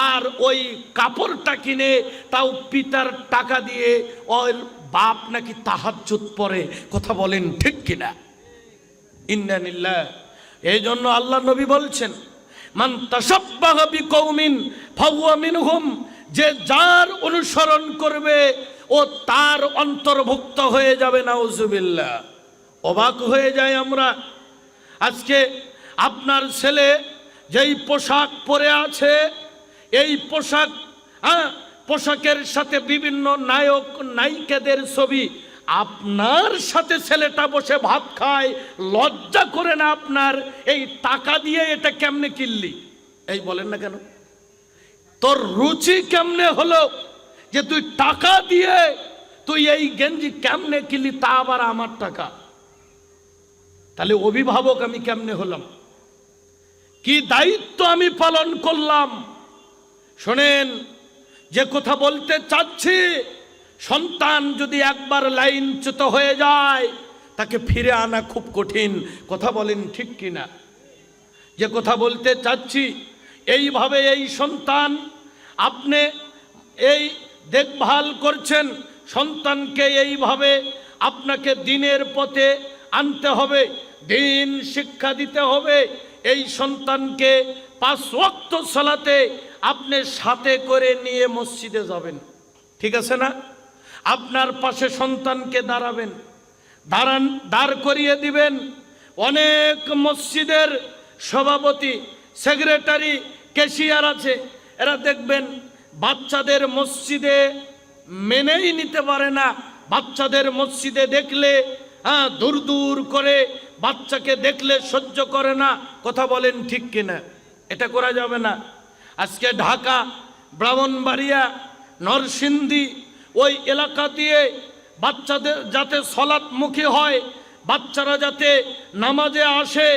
আর ওই কাপড়টা কিনে তাও পিতার টাকা দিয়ে ওর বাপ নাকি তাহাজ্জুদ পড়ে। কথা বলেন ঠিক কিনা? ইন্না লিল্লাহ। এই জন্য আল্লাহ নবী বলছেন, মান তাশাব্বাহা বিকৌমিন ফাহুয়া মিনহুম। যে যার অনুসরণ করবে ও তার অন্তর্ভুক্ত হয়ে যাবে। নাউজুবিল্লাহ। অবাক হয়ে যায় আমরা। আজকে আপনার ছেলে যেই পোশাক পরে আছে, এই পোশাকের সাথে বিভিন্ন নায়ক নায়িকাদের ছবি। আপনার সাথে ছেলেটা বসে ভাত খায়, লজ্জা করে না আপনার? এই টাকা দিয়ে এটা কেমনে কিনলি? এই বলেন না কেন? তোর রুচি কেমনে হলো যে তুই টাকা দিয়ে তুই এই গেঞ্জি কেমনে কিনলি, তা আবার আমার টাকা? তাহলে অভিভাবক আমি কেমনে হলাম? কি দায়িত্ব আমি পালন করলাম? শোনেন, যে কথা বলতে চাচ্ছি, সন্তান যদি একবার লাইনচ্যুত হয়ে যায় তাকে ফিরে আনা খুব কঠিন। কথা বলেন ঠিক কিনা? যে কথা বলতে চাচ্ছি, এইভাবে এই সন্তান আপনি এই দেখভাল করছেন, সন্তানকে এইভাবে আপনাকে দিনের পথে আনতে হবে, দিন শিক্ষা দিতে হবে। এই সন্তানকে 5 ওয়াক্ত সালাতে আপনি সাথে করে নিয়ে মসজিদে যাবেন। ঠিক আছে না? আপনার পাশে সন্তানকে দাঁড় করিয়ে দিবেন। অনেক মসজিদের সভাপতি, সেক্রেটারি, ক্যাশিয়ার আছে, এরা দেখবেন বাচ্চাদের মসজিদে মেনেই নিতে পারে না। বাচ্চাদের মসজিদে দেখলে দূর দূর করে, বাচ্চাকে দেখলে সহ্য করে না। কথা বলেন ঠিক কিনা? এটা করা যাবে না। আজকে ঢাকা, ব্রাহ্মণবাড়িয়া, নরসিংদী ওই এলাকা দিয়ে বাচ্চাদের যাতে সলাৎমুখী হয়, বাচ্চারা যাতে নামাজে আসে,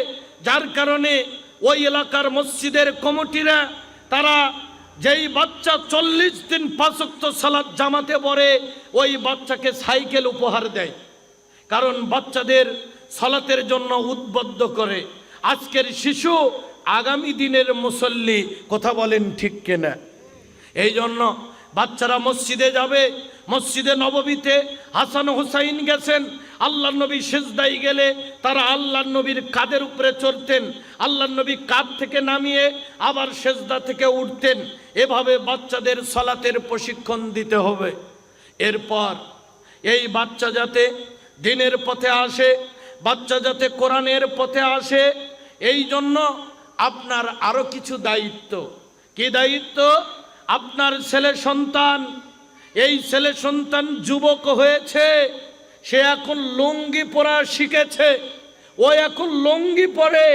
যার কারণে ওই এলাকার মসজিদের কমিটিরা তারা যেই বাচ্চা 40 দিন 5 ওয়াক্ত সালাত জামাতে পড়ে, ওই বাচ্চাকে সাইকেল উপহার দেয়। কারণ বাচ্চাদের সালাতের জন্য উদ্বুদ্ধ করে। আজকের শিশু আগামী দিনের মুসল্লি। কথা বলেন ঠিক কিনা? এই জন্য বাচ্চারা মসজিদে যাবে, মসজিদে নববীতে হাসান হুসাইন গেছেন, আল্লাহর নবী সিজদায় গেলে তারা আল্লাহর নবীর কাঁধের উপরে চড়তেন, আল্লাহর নবী কাঁধ থেকে নামিয়ে আবার সিজদা থেকে উঠতেন। এভাবে বাচ্চাদের সালাতের প্রশিক্ষণ দিতে হবে। এরপর এই বাচ্চা যাতে দ্বীনের পথে আসে, বাচ্চা যাতে কোরআনের পথে আসে, এই জন্য আপনার আরো কিছু দায়িত্ব। কি দায়িত্ব? আপনার ছেলে সন্তান, এই ছেলে সন্তান যুবক হয়েছে, সে এখন লুঙ্গি পরা শিখেছে, ও এখন লুঙ্গি পরে,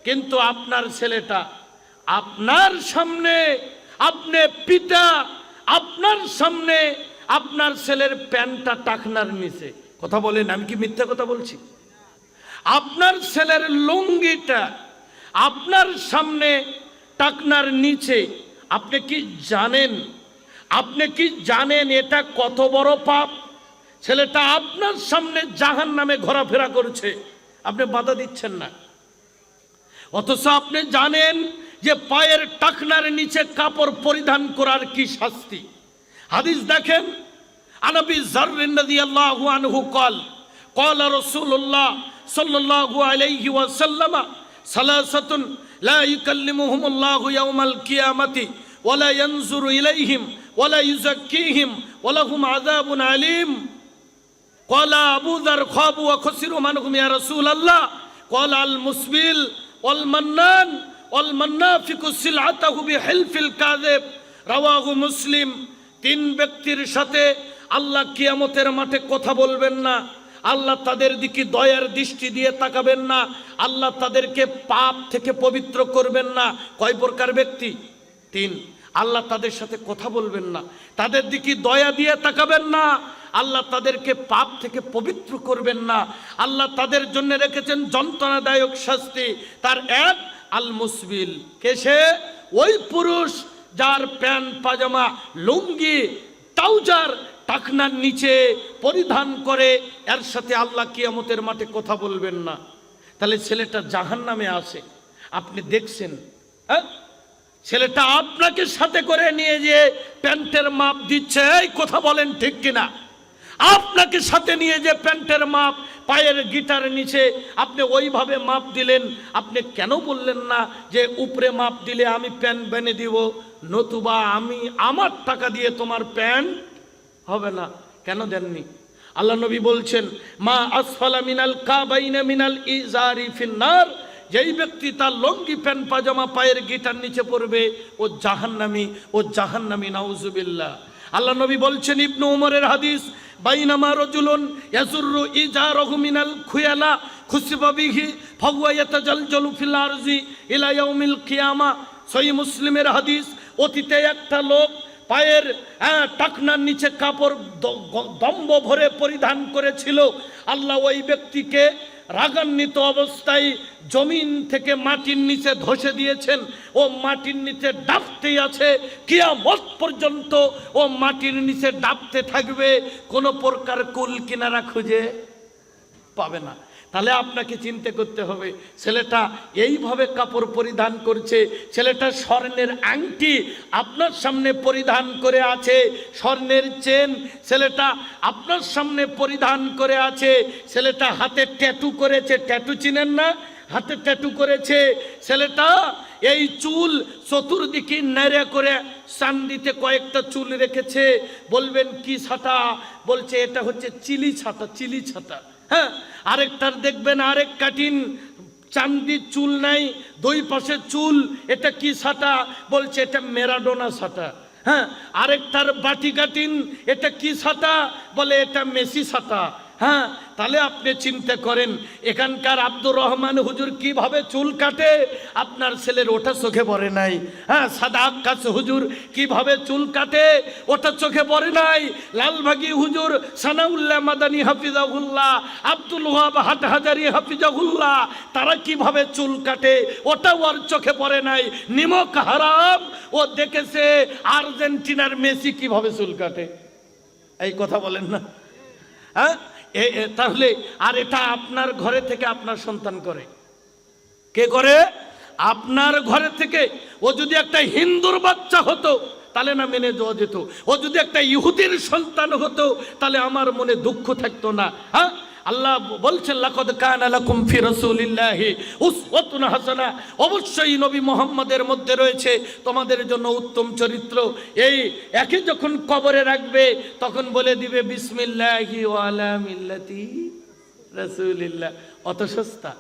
কিন্তু আপনার ছেলেটা আপনার সামনে, আপনি পিতা, আপনার সামনে আপনার ছেলের প্যান্টটা টাকনার নিচে। কথা বলেন, আমি কি মিথ্যা কথা বলছি? আপনার ছেলের লুঙ্গিটা আপনার সামনে টাকনার নিচে। আপনি কি জানেন, আপনি কি জানেন এটা কত বড় পাপ? ছেলেটা আপনার সামনে জাহান্নামে ঘোরাফেরা করছে, আপনি বাধা দিচ্ছেন না। অথচ আপনি জানেন যে পায়ের টাকনার নিচে কাপড় পরিধান করার কি শাস্তি। হাদিস দেখেন, আনবী যার রাদিয়াল্লাহু আনহু قال قال رسول الله صلى الله عليه وسلم ثلاثة لا يكلمهم الله يوم القيامة ولا ينظر إليهم ولا يزكيهم ولهم عذاب عليم. قال أبو ذر خابوا وخسروا من هم يا رسول الله؟ قال المسبل والمنان والمنافق سلعته بحلف الكاذب. رواه مسلم. তিন ব্যক্তির সাথে আল্লাহ কিয়ামতের মাঠে কথা বলবেন না, আল্লাহ তাদের দিকে দয়ার দৃষ্টি দিয়ে তাকাবেন না, আল্লাহ তাদেরকে পাপ থেকে পবিত্র করবেন না। কয় প্রকার ব্যক্তি? তিন। আল্লাহ তাদের সাথে কথা বলবেন না, তাদের দিকে দয়া দিয়ে তাকাবেন না, আল্লাহ তাদেরকে পাপ থেকে পবিত্র করবেন না, আল্লাহ তাদের জন্য রেখেছেন যন্ত্রণাদায়ক শাস্তি। তার এক আল মুসবিল। কে সে? ওই পুরুষ যার প্যান্ট পাজামা লুঙ্গি ট্রাউজার টাকনার নিচে পরিধান করে, এর সাথে আল্লাহ কিয়ামতের মাঠে কথা বলবেন না। তাহলে ছেলেটা জাহান্নামে আসে, আপনি দেখছেন, হ্যাঁ? ছেলেটা আপনাকে সাথে করে নিয়ে যে প্যান্টের মাপ দিচ্ছে, এই কথা বলেন ঠিক কিনা? আপনাকে সাথে নিয়ে যে প্যান্টের মাপ পায়ের গিটার নিচে আপনি ওইভাবে মাপ দিলেন, আপনি কেন বললেন না যে উপরে মাপ দিলে আমি প্যান্ট বেনে দিব, নতুবা আমি আমার টাকা দিয়ে তোমার প্যান্ট হবে না? কেন দেননি? আল্লাহ নবী বলছেন, মা আসফালা মিনাল কাবাইনা মিনাল ইজারি ফিন্নার। যেই ব্যক্তি তার লঙ্গি প্যান্ট পাজামা পায়ের গিটার নিচে পড়বে, ও জাহান্নামী, ও জাহান্নামী, নাউজুবিল্লাহ। আল্লাহ নবী বলছেন, ইবনু উমরের হাদিস, বাইনামা রাজুলুন ইয়াজুরু ইজারাহু মিনাল খুয়ালা খুসিবা বিহি ফাহুয়া ইয়াতাজালজালু ফিল আরজি ইলা ইয়াউমিল কিয়ামা। সহিহ মুসলিমের হাদিস, অতীতে একটা লোক পায়ের টাকনার নিচে কাপড় দম্ভ ভরে পরিধান করেছিল। আল্লাহ ওই ব্যক্তিকে রাগান্বিত অবস্থায় জমিন থেকে মাটির নিচে ধসে দিয়েছেন। ও মাটির নিচে ডাবতেই আছে, কিয়ামত পর্যন্ত ও মাটির নিচে ডাবতে থাকবে, কোনো প্রকার কুল কিনারা খুঁজে পাবে না। তাহলে আপনাকে চিন্তা করতে হবে, ছেলেটা এইভাবে কাপড় পরিধান করছে, ছেলেটা স্বর্ণের আংটি আপনার সামনে পরিধান করে আছে, স্বর্ণের চেন ছেলেটা আপনার সামনে পরিধান করে আছে, ছেলেটা হাতে ট্যাটু করেছে, ট্যাটু চিনেন না? হাতে ট্যাটু করেছে ছেলেটা। এই চুল চতুর্দিকে নেড়ে করে চান্দিতে কয়েকটা চুল রেখেছে। বলবেন কি ছাটা? বলছে এটা হচ্ছে চিলি ছাটা, চিলি ছাটা। হ্যাঁ, আরেকটার দেখবেন আরেক কাটিন চান্দির চুল নাই, দুই পাশে চুল, এটা কি ছাটা? বলছে এটা ম্যারাডোনা ছাটা। হ্যাঁ, আরেকটার বাটি কাটিন, এটা কি ছাটা? বলে এটা মেসি ছাটা। হ্যাঁ, তাহলে আপনি চিন্তা করেন এখানকার আব্দুর রহমান হুজুর কিভাবে চুল কাটে, আপনার ছেলের ওটা চোখে পড়ে নাই। হ্যাঁ, সাদা আক্কাস হুজুর কিভাবে চুল কাটে, ওটা চোখে পড়ে নাই। লালবাগী হুজুর, সানাউল্লাহ মাদানী হাফিজাহুল্লাহ, আব্দুল ওয়াহাব হাটহাজারী হাফিজাহুল্লাহ, তারা কিভাবে চুল কাটে, ওটা ওর চোখে পড়ে নাই। নিমক হারাম ও দেখেছে আর্জেন্টিনার মেসি কিভাবে চুল কাটে। এই কথা বলেন না? হ্যাঁ, তাহলে আর এটা আপনার ঘরে থেকে আপনার সন্তান করে। কে করে? আপনার ঘরে থেকে। ও যদি একটা হিন্দুর বাচ্চা হতো তাহলে না মেনে যাওয়া যেত। ও যদি একটা ইহুদির সন্তান হতো তাহলে আমার মনে দুঃখ থাকতো না। হ্যাঁ, আল্লাহ বলছেন লাকাদ কানা লাকুম ফি রাসূলিল্লাহি উসওয়াতুন হাসানাহ, অবশ্যই নবী মুহাম্মদের মধ্যে রয়েছে তোমাদের জন্য উত্তম চরিত্র। এই একে যখন কবরে রাখবে তখন বলে দিবে বিসমিল্লাহি ওয়া আলা মিল্লাতি রাসূলিল্লাহ। অত সস্তা।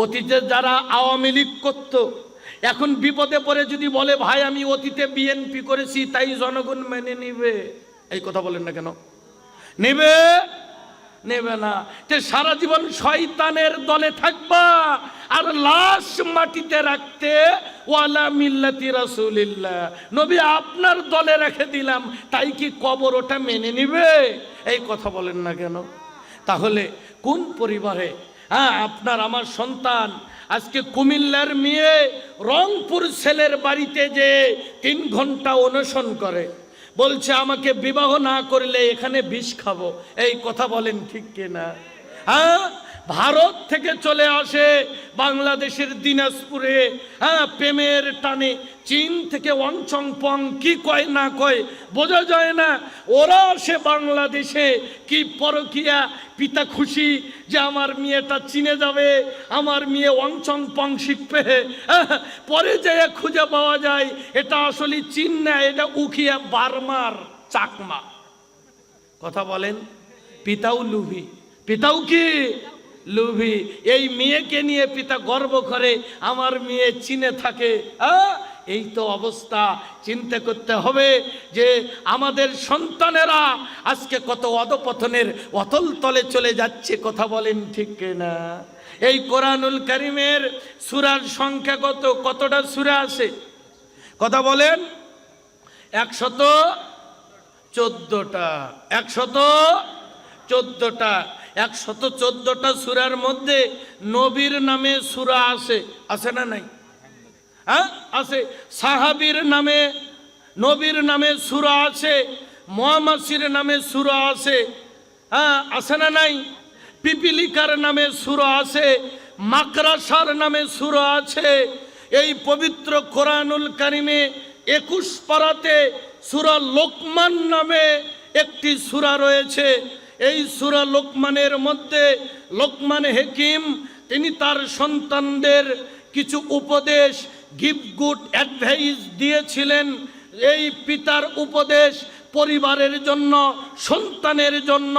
অতীতে যারা আওয়ামী লীগ করত, এখন বিপদে পড়ে যদি বলে ভাই আমি অতীতে বিএনপি করেছি তাই জনগণ মেনে নিবে, এই কথা বলেন না কেন? নেবে? নেবে না। যে সারা জীবন শয়তানের দলে থাকবা আর লাশ মাটিতে রাখতে ওয়ালা মিল্লাতি রাসূলিল্লাহ, নবী আপনার দলে রেখে দিলাম, তাই কি কবর ওটা মেনে নিবে? এই কথা বলেন না কেন? তাহলে কোন পরিবারে আপনার আমার সন্তান আজকে কুমিল্লার মেয়ে রংপুর ছেলের বাড়িতে যে 3 ঘন্টা অনশন করে, বলছে আমাকে বিবাহ না করলে এখানে বিষ খাবো, এই কথা বলেন ঠিক কিনা? হ্যাঁ, ভারত থেকে চলে আসে বাংলাদেশের দিনাজপুরে, হ্যাঁ, প্রেমের টানে। চীন থেকে ওয়াংচং পং কি কয় না কয় বোঝা যায় না, ওরা আসে বাংলাদেশে। কি পরকিয়া, পিতা খুশি যে আমার মেয়েটা চীনে যাবে, আমার মেয়ে ওয়াংচং পং শিখবে। পরে যেয়ে খুঁজে পাওয়া যায় এটা আসলে চীন না, এটা উখিয়া বার্মার চাকমা। কথা বলেন? পিতাও লুভি, পিতাও কি লুভি। এই মেয়েকে নিয়ে পিতা গর্ব করে আমার মেয়ে চীনে থাকে। এই তো অবস্থা। চিন্তা করতে হবে যে আমাদের সন্তানেরা আজকে কত অধপতনের অতল তলে চলে যাচ্ছে। কথা বলেন ঠিক কিনা? এই কোরআনুল কারীমের সূরার সংখ্যা কতটা সূরা আছে? কথা বলেন? 114টা। 114টা। 114টা সূরার মধ্যে নবীর নামে সূরা আছে, আছে না নাই? হ্যাঁ, আছে। সাহাবীর নামে, নবীর নামে সূরা আছে, মুহাম্মাসির নামে সূরা আছে, হ্যাঁ, আছে না নাই? পিপিলিকার নামে সূরা আছে, মাকরাসার নামে সূরা আছে। এই পবিত্র কোরআনুল কারীমে 21 পারাতে সূরা লোকমান নামে একটি সূরা রয়েছে। এই সূরা লোকমানের মধ্যে লোকমান হাকিম তিনি তার সন্তানদের কিছু উপদেশ, গিফট গুড অ্যাডভাইস দিয়েছিলেন। এই পিতার উপদেশ পরিবারের জন্য, সন্তানের জন্য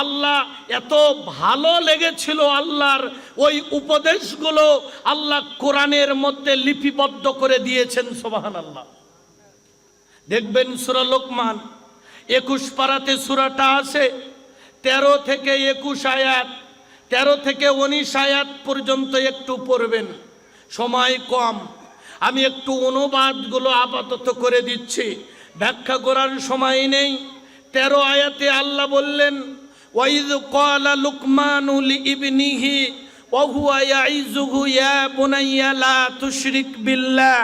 আল্লাহ এত ভালো লেগেছিল, আল্লাহর ওই উপদেশগুলো আল্লাহ কোরআনের মধ্যে লিপিবদ্ধ করে দিয়েছেন। সুবহানাল্লাহ। দেখবেন সূরা লোকমান 21 পারাতে সূরাটা আছে, 13 থেকে 21 আয়াত, 13 থেকে 19 আয়াত পর্যন্ত একটু পড়বেন, সময় কম। আমি একটু অনুবাদগুলো আপাতত করে দিচ্ছি, ব্যাখ্যা করার সময় নেই। 13 আয়াতে আল্লাহ বললেন ওয়াইয ক্বালা লুকমানু লিইবনিহি ওয়া হুয়া ইয়াইযুহু ইয়া বুনাইয়া লা তুশরিক বিল্লাহ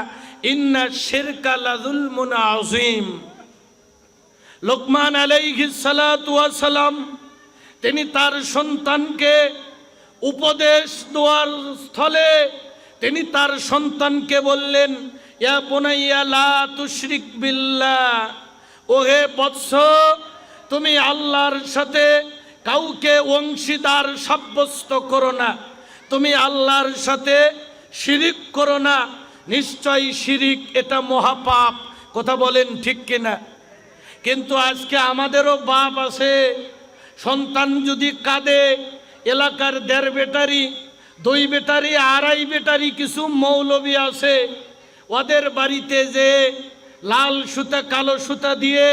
ইন্নাশ শিরকা লাযুলমুন আযীম। লোকমান আলাইহিস সালাতু ওয়াস সালাম তিনি তার সন্তানকে উপদেশ দেওয়ার স্থলে তিনি তার সন্তানকে বললেন ইয়া বুনাইয়া লা তুশরিক বিল্লাহ, ওহে বৎস তুমি আল্লাহর সাথে কাউকে অংশীদার সাব্যস্ত করো না, তুমি আল্লাহর সাথে শিরিক করো না, নিশ্চয়ই শিরিক এটা মহাপাপ। কথা বলেন ঠিক কিনা? কিন্তু আজকে আমাদেরও বাপ আছে, সন্তান যদি কাঁদে, এলাকার 1.5 বেটারি 2 বেটারি 2.5 বেটারি কিছু মৌলবী আছে, ওদের বাড়িতে যে লাল সুতা কালো সুতা দিয়ে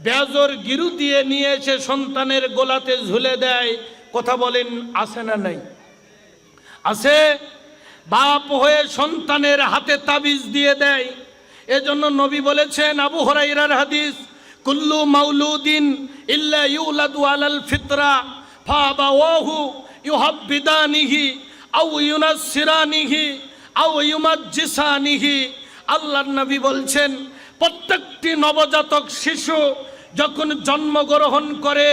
বেজর গিরু দিয়ে নিয়ে এসে সন্তানের গোলাতে ঝুলে দেয়। কথা বলেন আছে না নাই? আছে। বাপ হয়ে সন্তানের হাতে তাবিজ দিয়ে দেয়। এজন্য নবী বলেছেন, আবু হুরায়রার হাদিস, কুল্লু মাউলুদিন ইল্লা ইউলাদু আলাল ফিতরা ফাবাওয়াহু ইউহাব্বিদানিহি আও ইউনাসসিরানিহি আও ইউমাজ্জিসানিহি। আল্লাহর নবী বলছেন প্রত্যেকটি নবজাতক শিশু যখন জন্মগ্রহণ করে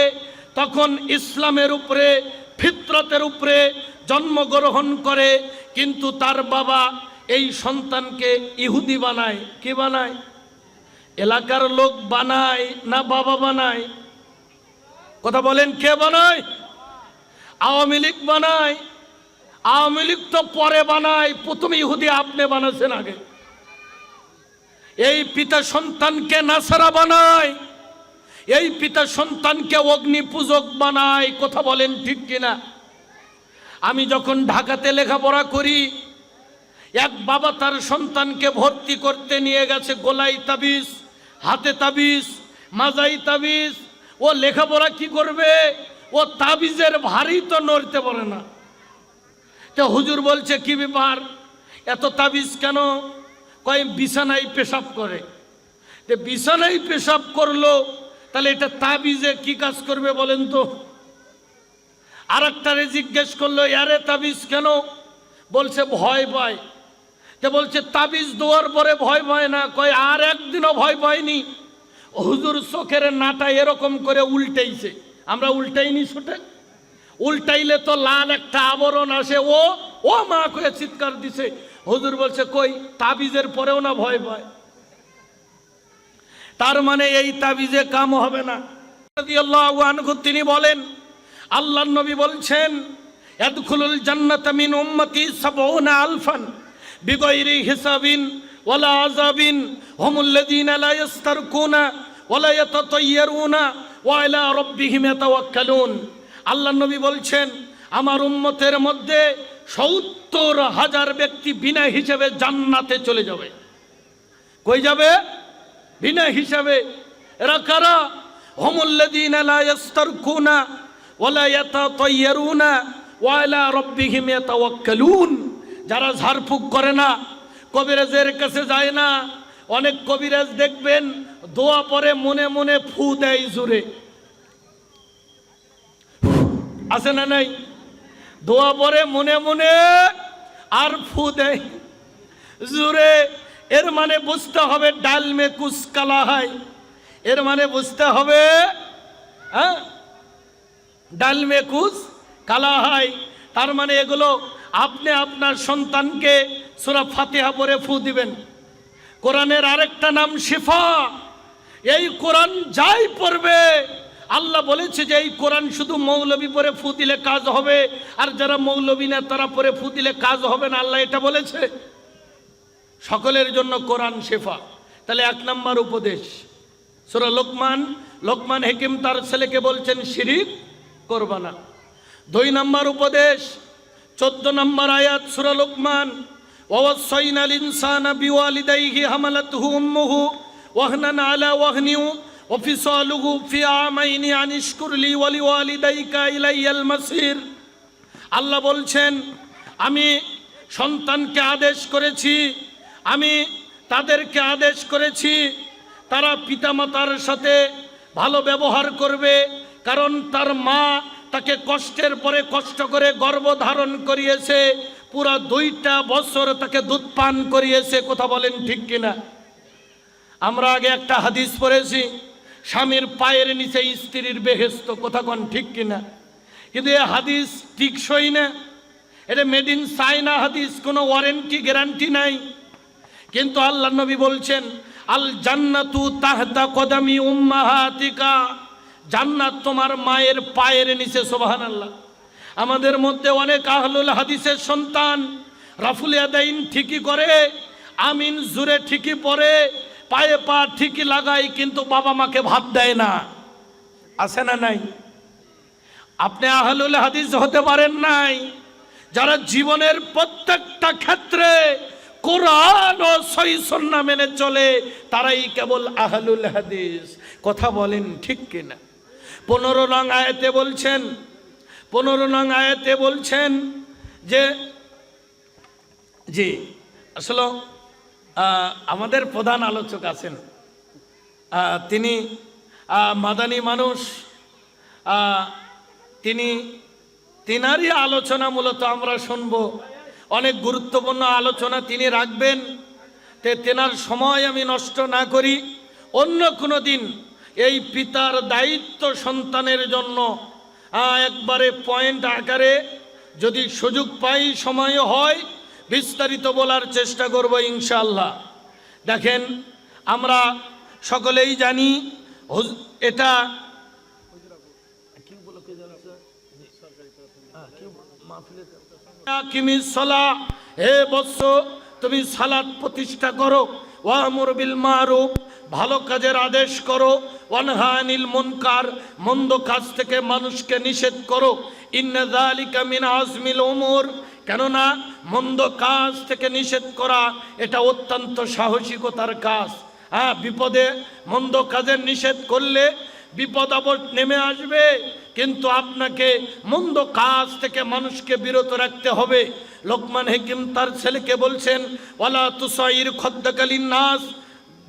তখন ইসলামের উপরে, ফিতরতের উপরে জন্মগ্রহণ করে, কিন্তু তার বাবা এই সন্তানকে ইহুদি বানায়। কি বানায়? এলাকার লোক বানায় না বাবা বানায়? কথা বলেন, কে বানায়? আওয়ামী লীগ বানায়। আওয়ামী লীগ তো পরে বানায়, প্রথমে ইহুদি আপনি বানাচ্ছেন আগে। এই পিতা সন্তানকে নাসারা বানায়, এই পিতা সন্তানকে অগ্নি পূজক বানায়। কথা বলেন ঠিক কিনা? আমি যখন ঢাকাতে লেখাপড়া করি, এক বাবা তার সন্তানকে ভর্তি করতে নিয়ে গেছে, গলায় তাবিজ, হাতে তাবিজ, মাজাই তাবিজ। ও লেখাপড়া কি করবে? ও তাবিজের ভারী তো নড়তে পারে না। তো হুজুর বলছে, কি ব্যাপার, এত তাবিজ কেন? কয় বিছানায় পেশাব করে। তো বিছানায় পেশাব করলো, তাহলে এটা তাবিজে কি কাজ করবে বলেন তো? আর একটারে জিজ্ঞেস করলো, আরে তাবিজ কেন? বলছে ভয় পায়। তো বলছে তাবিজ দেওয়ার পরে ভয় পায় না? কয় আর একদিনও ভয় পায়নি। হুজুর চোখের নাটা এরকম করে উল্টাইছে। আমরা উল্টাইনি, ছুটে উল্টাইলে তো লাল একটা আবরণ আসে। ও ও মা কয়ে চিৎকার দিছে। হুজুর বলছে, কই তাবিজের পরেও না ভয় পায়? তার মানে এই তাবিজে কাম হবে না। রাদিয়াল্লাহু আনহু তিনি বলেন, আল্লাহর নবী বলছেন, ইয়াদখুলুল জান্নাতা মিন উম্মতি ৭০ আলফান বিগাইরি হিসাবিন ওয়ালা আযাবিন হুমুল্লাযীনা লা ইস্তারকুনা ওয়ালা ইয়াতাতায়্যারুনা ওয়া আলা রাব্বিহিম ইয়াতাওয়াক্কালুন। আল্লাহর নবী বলছেন, আমার উম্মতের মধ্যে ৭০,০০০ ব্যক্তি বিনা হিসাবে জান্নাতে চলে যাবে। কই যাবে? বিনা হিসাবে। এরা কারা? হুমুল্লাযীনা লা ইস্তারকুনা ওয়ালা ইয়াতাতায়্যারুনা ওয়া আলা রাব্বিহিম ইয়াতাওয়াক্কালুন। যারা ঝাড়ফুঁক করে না, কবিরাজের কাছে যায় না। অনেক কবিরাজ দেখবেন দোয়া পরে মনে মনে ফু দেয় জোরে, আছে না নাই? দোয়া পরে মনে মনে আর ফু দেয় জোরে। এর মানে বুঝতে হবে ডাল মে কুছ কালা হয়। এর মানে বুঝতে হবে, হ্যাঁ, ডাল মে কুছ কালা হয়। তার মানে এগুলো আপনি আপনার সন্তানকে সূরা ফাতিহা পড়ে ফু দিবেন। কোরআনের আরেকটা নাম শিফা। এই কোরআন যাই পড়বে, আল্লাহ বলেছে যে এই কোরআন শুধু মৌলবী পরে ফু দিলে কাজ হবে, আর যারা মৌলবী না তারা পরে ফু দিলে কাজ হবে না। আল্লাহ এটা বলেছে। সকলের জন্য কোরআন শিফা। তাহলে ১ নম্বর উপদেশ সূরা লোকমান। লোকমান হাকিম তার ছেলেকে বলছেন শিরিক করবা না। ২ নম্বর উপদেশ ১৪ নম্বর আয়াত সূরা লোকমান, ওয়াসাইনাল ইনসানা বিওয়ালিদাইহি হামালাতহু উম্মুহু ওয়াহনান আলা ওয়াহনিন ওয়া ফিসালুহু ফি আমাইনি আন ইশকুর লি ওয়া লিওয়ালিদাইকা ইলাইয়াল মাসির। আল্লাহ বলছেন, আমি সন্তানকে আদেশ করেছি, আমি তাদেরকে আদেশ করেছি তারা পিতামাতার সাথে ভালো ব্যবহার করবে, কারণ তার মা তাকে কষ্টের পরে কষ্ট করে গর্ভধারণ করিয়েছে, পুরা ২টা বছর তাকে দুধ পান করিয়েছে। কথা বলেন ঠিক কিনা? আমরা আগে একটা হাদিস পড়েছি, স্বামীর পায়ের নিচে স্ত্রীর বেহেশত। কথা কন ঠিক কিনা? কিন্তু এই হাদিস টিকসই না। এটা মেড ইন চায়না হাদিস, কোনো ওয়ারেন্টি গ্যারান্টি নাই। কিন্তু আল্লাহ নবী বলছেন, আল জান্নাতু তাহতা কদামি উম্মাহাতিকা। জান্নাত তোমার মায়ের পায়ের নিচে। সুবহানাল্লাহ। আমাদের মধ্যে অনেক আহলুল হাদিসের সন্তান রাফুল ইয়াদাইন ঠিকই করে, আমিন জুরে ঠিকই পড়ে, পায়ে পা ঠিকই লাগায়, কিন্তু বাবা মাকে ভাত দেয় না। আছে না নাই? আপনি আহলুল হাদিস হতে পারেন নাই যারা জীবনের প্রত্যেকটা ক্ষেত্রে কোরআন ও সহিহ সুন্নাহ মেনে চলে, তারাই কেবল আহলুল হাদিস। কথা বলেন ঠিক কিনা? 15 নং আয়াতে বলছেন, 15 নং আয়াতে বলছেন যে জি আসলে আমাদের প্রধান আলোচক আছেন, তিনি মাদানী মানুষ, তিনারই আলোচনা মূলত আমরা শুনব। অনেক গুরুত্বপূর্ণ আলোচনা তিনি রাখবেন। তেনার সময় আমি নষ্ট না করি, অন্য কোনো দিন এই পিতার দায়িত্ব সন্তানের জন্য একবারে পয়েন্ট আকারে যদি সুযোগ পাই, সময় হয়, বিস্তারিত বলার চেষ্টা করব ইনশাআল্লাহ। দেখেন, আমরা সকলেই জানি এটা হে বৎস, তুমি সালাত প্রতিষ্ঠা করো, ওয়ামুর বিল মারুফ, ভালো কাজের আদেশ করো, ওয়ানহা আনিল মুনকার, মন্দ কাজ থেকে মানুষকে নিষেধ করো। ইন্না যালিকা মিন আজমিল উমুর, কেননা মন্দ কাজ থেকে নিষেধ করা এটা অত্যন্ত সাহসিকতার কাজ। হ্যাঁ, বিপদে মন্দ কাজের নিষেধ করলে বিপদ আপদ নেমে আসবে, কিন্তু আপনাকে মন্দ কাজ থেকে মানুষকে বিরত রাখতে হবে। লোকমান হাকিম তার ছেলেকে বলছেন, ওয়ালা তুসাইর খদ্দাকা লিন্নাস,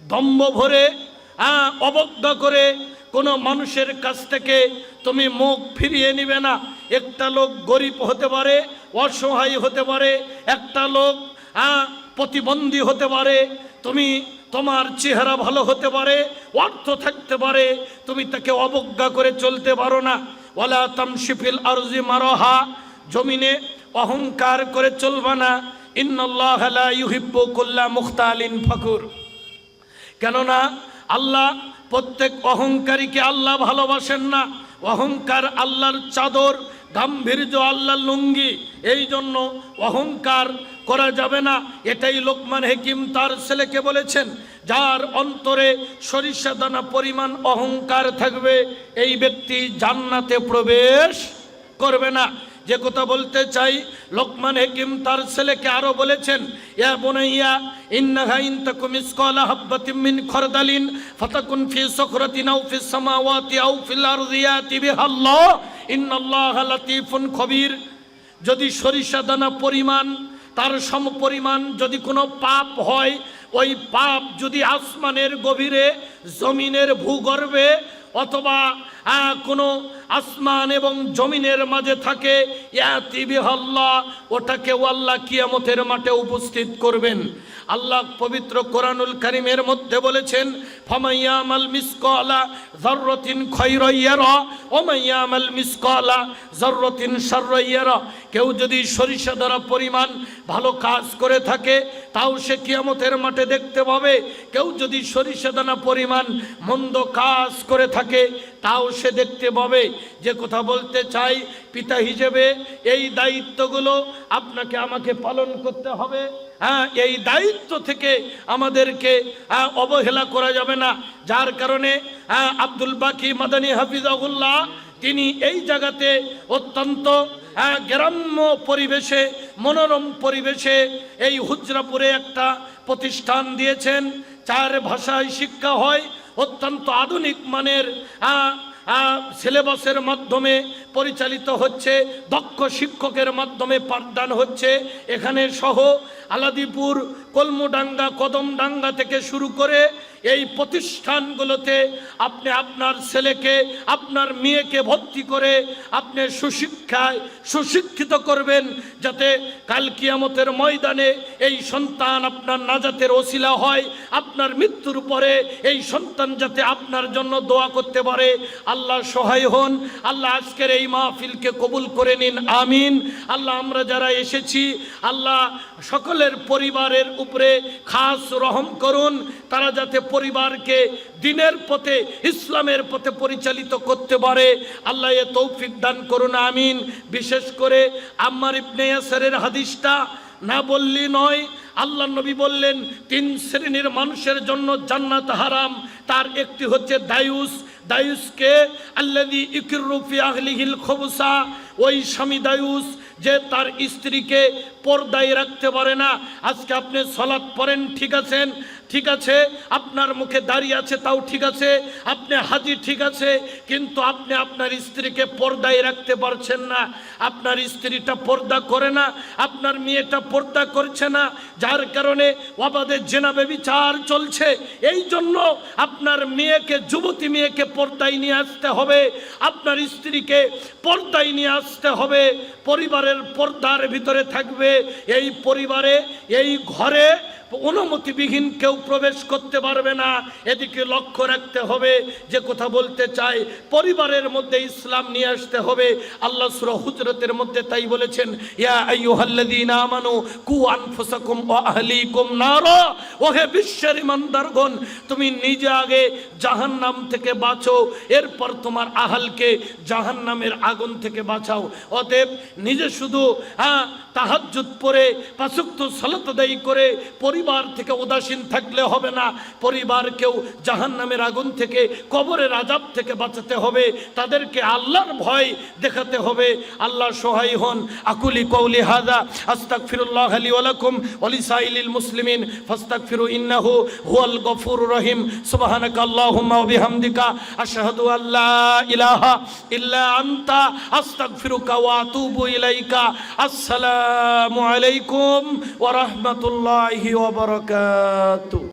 দম্ভ ভরে অবজ্ঞা করে কোনো মানুষের কাছ থেকে তুমি মুখ ফিরিয়ে নিবে না। একটা লোক গরিব হতে পারে, অসহায় হতে পারে, একটা লোক প্রতিবন্ধী হতে পারে, তুমি তোমার চেহারা ভালো হতে পারে, অর্থ থাকতে পারে, তুমি তাকে অবজ্ঞা করে চলতে পারো না। ওয়ালা তামশি ফিল আরজি মারহা, জমিনে অহংকার করে চলবা না। ইন্নাল্লাহা লা ইউহিব্বু কুল্লা মুখতালিন ফাকুর, কেননা আল্লাহ প্রত্যেক অহংকারীকে আল্লাহ ভালোবাসেন না। অহংকার আল্লাহর চাদর, গাম্ভীর্য আল্লাহর লুঙ্গি, এই জন্য অহংকার করা যাবে না। এটাই লোকমান হাকিম তার ছেলেকে বলেছেন। যার অন্তরে সরিষা দানা পরিমাণ অহংকার থাকবে, এই ব্যক্তি জান্নাতে প্রবেশ করবে না। যে কথা বলতে চাই, লোকমান হাকিম তার ছেলেকে আরো বলেছেন, ইয়া বুনাইয়া ইন্নাহা ইন তাকু মিসকালা হাববাতিন মিন খরদালিন ফাতাকুন ফি সখরাতিন আও ফিস সামাওয়াতি আও ফিল আরদি ইয়াতি বিহাল্লাহ ইন্নাল্লাহা লাতীফুন খবীর। যদি সরিষা দানা পরিমাণ, তার সমপরিমাণ যদি কোনো পাপ হয়, ওই পাপ যদি আসমানের গভীরে, জমিনের ভূগর্ভে, অথবা কোনো আসমান এবং জমিনের মাঝে থাকে, ইয়াতি বিহাল্লাহ, ওটাকে আল্লাহ কিয়ামতের মাঠে উপস্থিত করবেন। আল্লাহ পবিত্র কোরআনুল কারীমের মধ্যে বলেছেন, ফামাইয়ামাল মিসকালা যাররাতিন খায়রান ইয়ারা ওয়া মাইয়ামাল মিসকালা যাররাতিন শাররান ইয়ারা। কেউ যদি সরিষা দ্বারা পরিমাণ ভালো কাজ করে থাকে, তাও সে কিয়ামতের মাঠে দেখতে পাবে। কেউ যদি সরিষা দানা পরিমাণ মন্দ কাজ করে থাকে, তাও সে দেখতে পাবে। যে কথা বলতে চাই, পিতা হিসেবে এই দায়িত্বগুলো আপনাকে আমাকে পালন করতে হবে। হ্যাঁ, এই দায়িত্ব থেকে আমাদেরকে অবহেলা করা যাবে না। যার কারণে আব্দুল বাকি মাদানী হাফিজাহুল্লাহ তিনি এই জায়গাতে অত্যন্ত গ্রাম্য পরিবেশে, মনোরম পরিবেশে এই হুজরাপুরে একটা প্রতিষ্ঠান দিয়েছেন। 4 ভাষায় শিক্ষা হয়, অত্যন্ত আধুনিক মানের সিলেবাসের মাধ্যমে পরিচালিত হচ্ছে, দক্ষ শিক্ষকের মাধ্যমে পাঠদান হচ্ছে। এখানে সহ আলাদিপুর, কলমুডাঙ্গা, কদমডাঙ্গা থেকে শুরু করে এই প্রতিষ্ঠানগুলোতে আপনি আপনার ছেলেকে, আপনার মেয়েকে ভর্তি করে আপনি সুশিক্ষায় সুশিক্ষিত করবেন, যাতে কাল কিয়ামতের ময়দানে এই সন্তান আপনার নাজাতের ওসিলা হয়। আপনার মৃত্যুর পরে এই সন্তান যাতে আপনার জন্য দোয়া করতে পারে। আল্লাহ সহায় হন। আল্লাহ আজকের এই মাহফিলকে কবুল করে নিন, আমিন। আল্লাহ আমরা যারা এসেছি, আল্লাহ সকলের পরিবারের উপরে খাস রহম করুন। তারা যাতে পরিবারকে দিনের পথে, ইসলামের পথে পরিচালিত করতে পারে, আল্লাহ এ তৌফিক দান করুন, আমিন। বিশেষ করে আম্মার ইবনে ইয়াসিরের হাদিসটা না বললি নয়। আল্লাহ নবী বললেন 3 শ্রেণীর মানুষের জন্য জান্নাত হারাম। তার একটি হচ্ছে দায়ুস। দায়ুসকে আল্লাযী ইকরু ফি আহলিহিল খুবসা, ওই স্বামী দায়ুস যে তার স্ত্রীকে পর্দায় রাখতে পারে না। আজকে আপনি সালাত পড়েন, ঠিক আছেন, ঠিক আছে, আপনার মুখে দাড়ি আছে, তাও ঠিক আছে, আপনি হাজি, ঠিক আছে, কিন্তু আপনি আপনার স্ত্রীকে পর্দায় রাখতে পারছেন না। আপনার স্ত্রীটা পর্দা করে না, আপনার মেয়েটা পর্দা করছে না, যার কারণে অবাধে জেনা ব্যভিচার চলছে। এই জন্য আপনার মেয়েকে, যুবতী মেয়েকে পর্দায় নিয়ে আসতে হবে, আপনার স্ত্রীকে পর্দায় নিয়ে আসতে হবে। পরিবারের পর্দার ভিতরে থাকবে, এই পরিবারে, এই ঘরে অনুমতিবিহীন কেউ প্রবেশ করতে পারবে না। এদিকে লক্ষ্য রাখতে হবে, যে কথা বলতে চাই, পরিবারের মধ্যে ইসলাম নিয়ে আসতে হবে। আল্লাহ সূরা হুজরাতের মধ্যে তাই বলেছেন, ইয়া আইয়ুহাল্লাযীনা আমানু কু আনফুসাকুম ওয়া আহলিকুম নারা। ওহে বিশ্বের ইমানদারগণ, তুমি নিজে আগে জাহান্নাম থেকে বাঁচো, এরপর তোমার আহলকে জাহান্নামের আগুন থেকে বাঁচাও। অতএব নিজে শুধু তাহাজ্জুদ পড়ে 5 ওয়াক্ত সালাত আদায় করে পরিবার থেকে উদাসীন থাকলে হবে না। পরিবারকেও জাহান্নামের আগুন থেকে, কবরের আযাব থেকে বাঁচাতে হবে। তাদেরকে আল্লাহর ভয় দেখাতে হবে। আল্লাহ সহায় হন। আকুলি কওলি হাযা আস্তাগফিরুল্লাহ লি ওয়া লাকুম ওয়া লিসাইলিল মুসলিমিন ফাস্তাগফিরু ইন্নাহু হুয়াল গফুরুর রহিম। সুবহানাকা আল্লাহুম্মা ওয়া বিহামদিকা আশহাদু আল্লা ইলাহা ইল্লা আনতা আস্তাগফিরুকা ওয়া আতুবু ইলাইকা। আসসালামু আলাইকুম ওয়া রাহমাতুল্লাহি ওয়া বারাকাতুহু।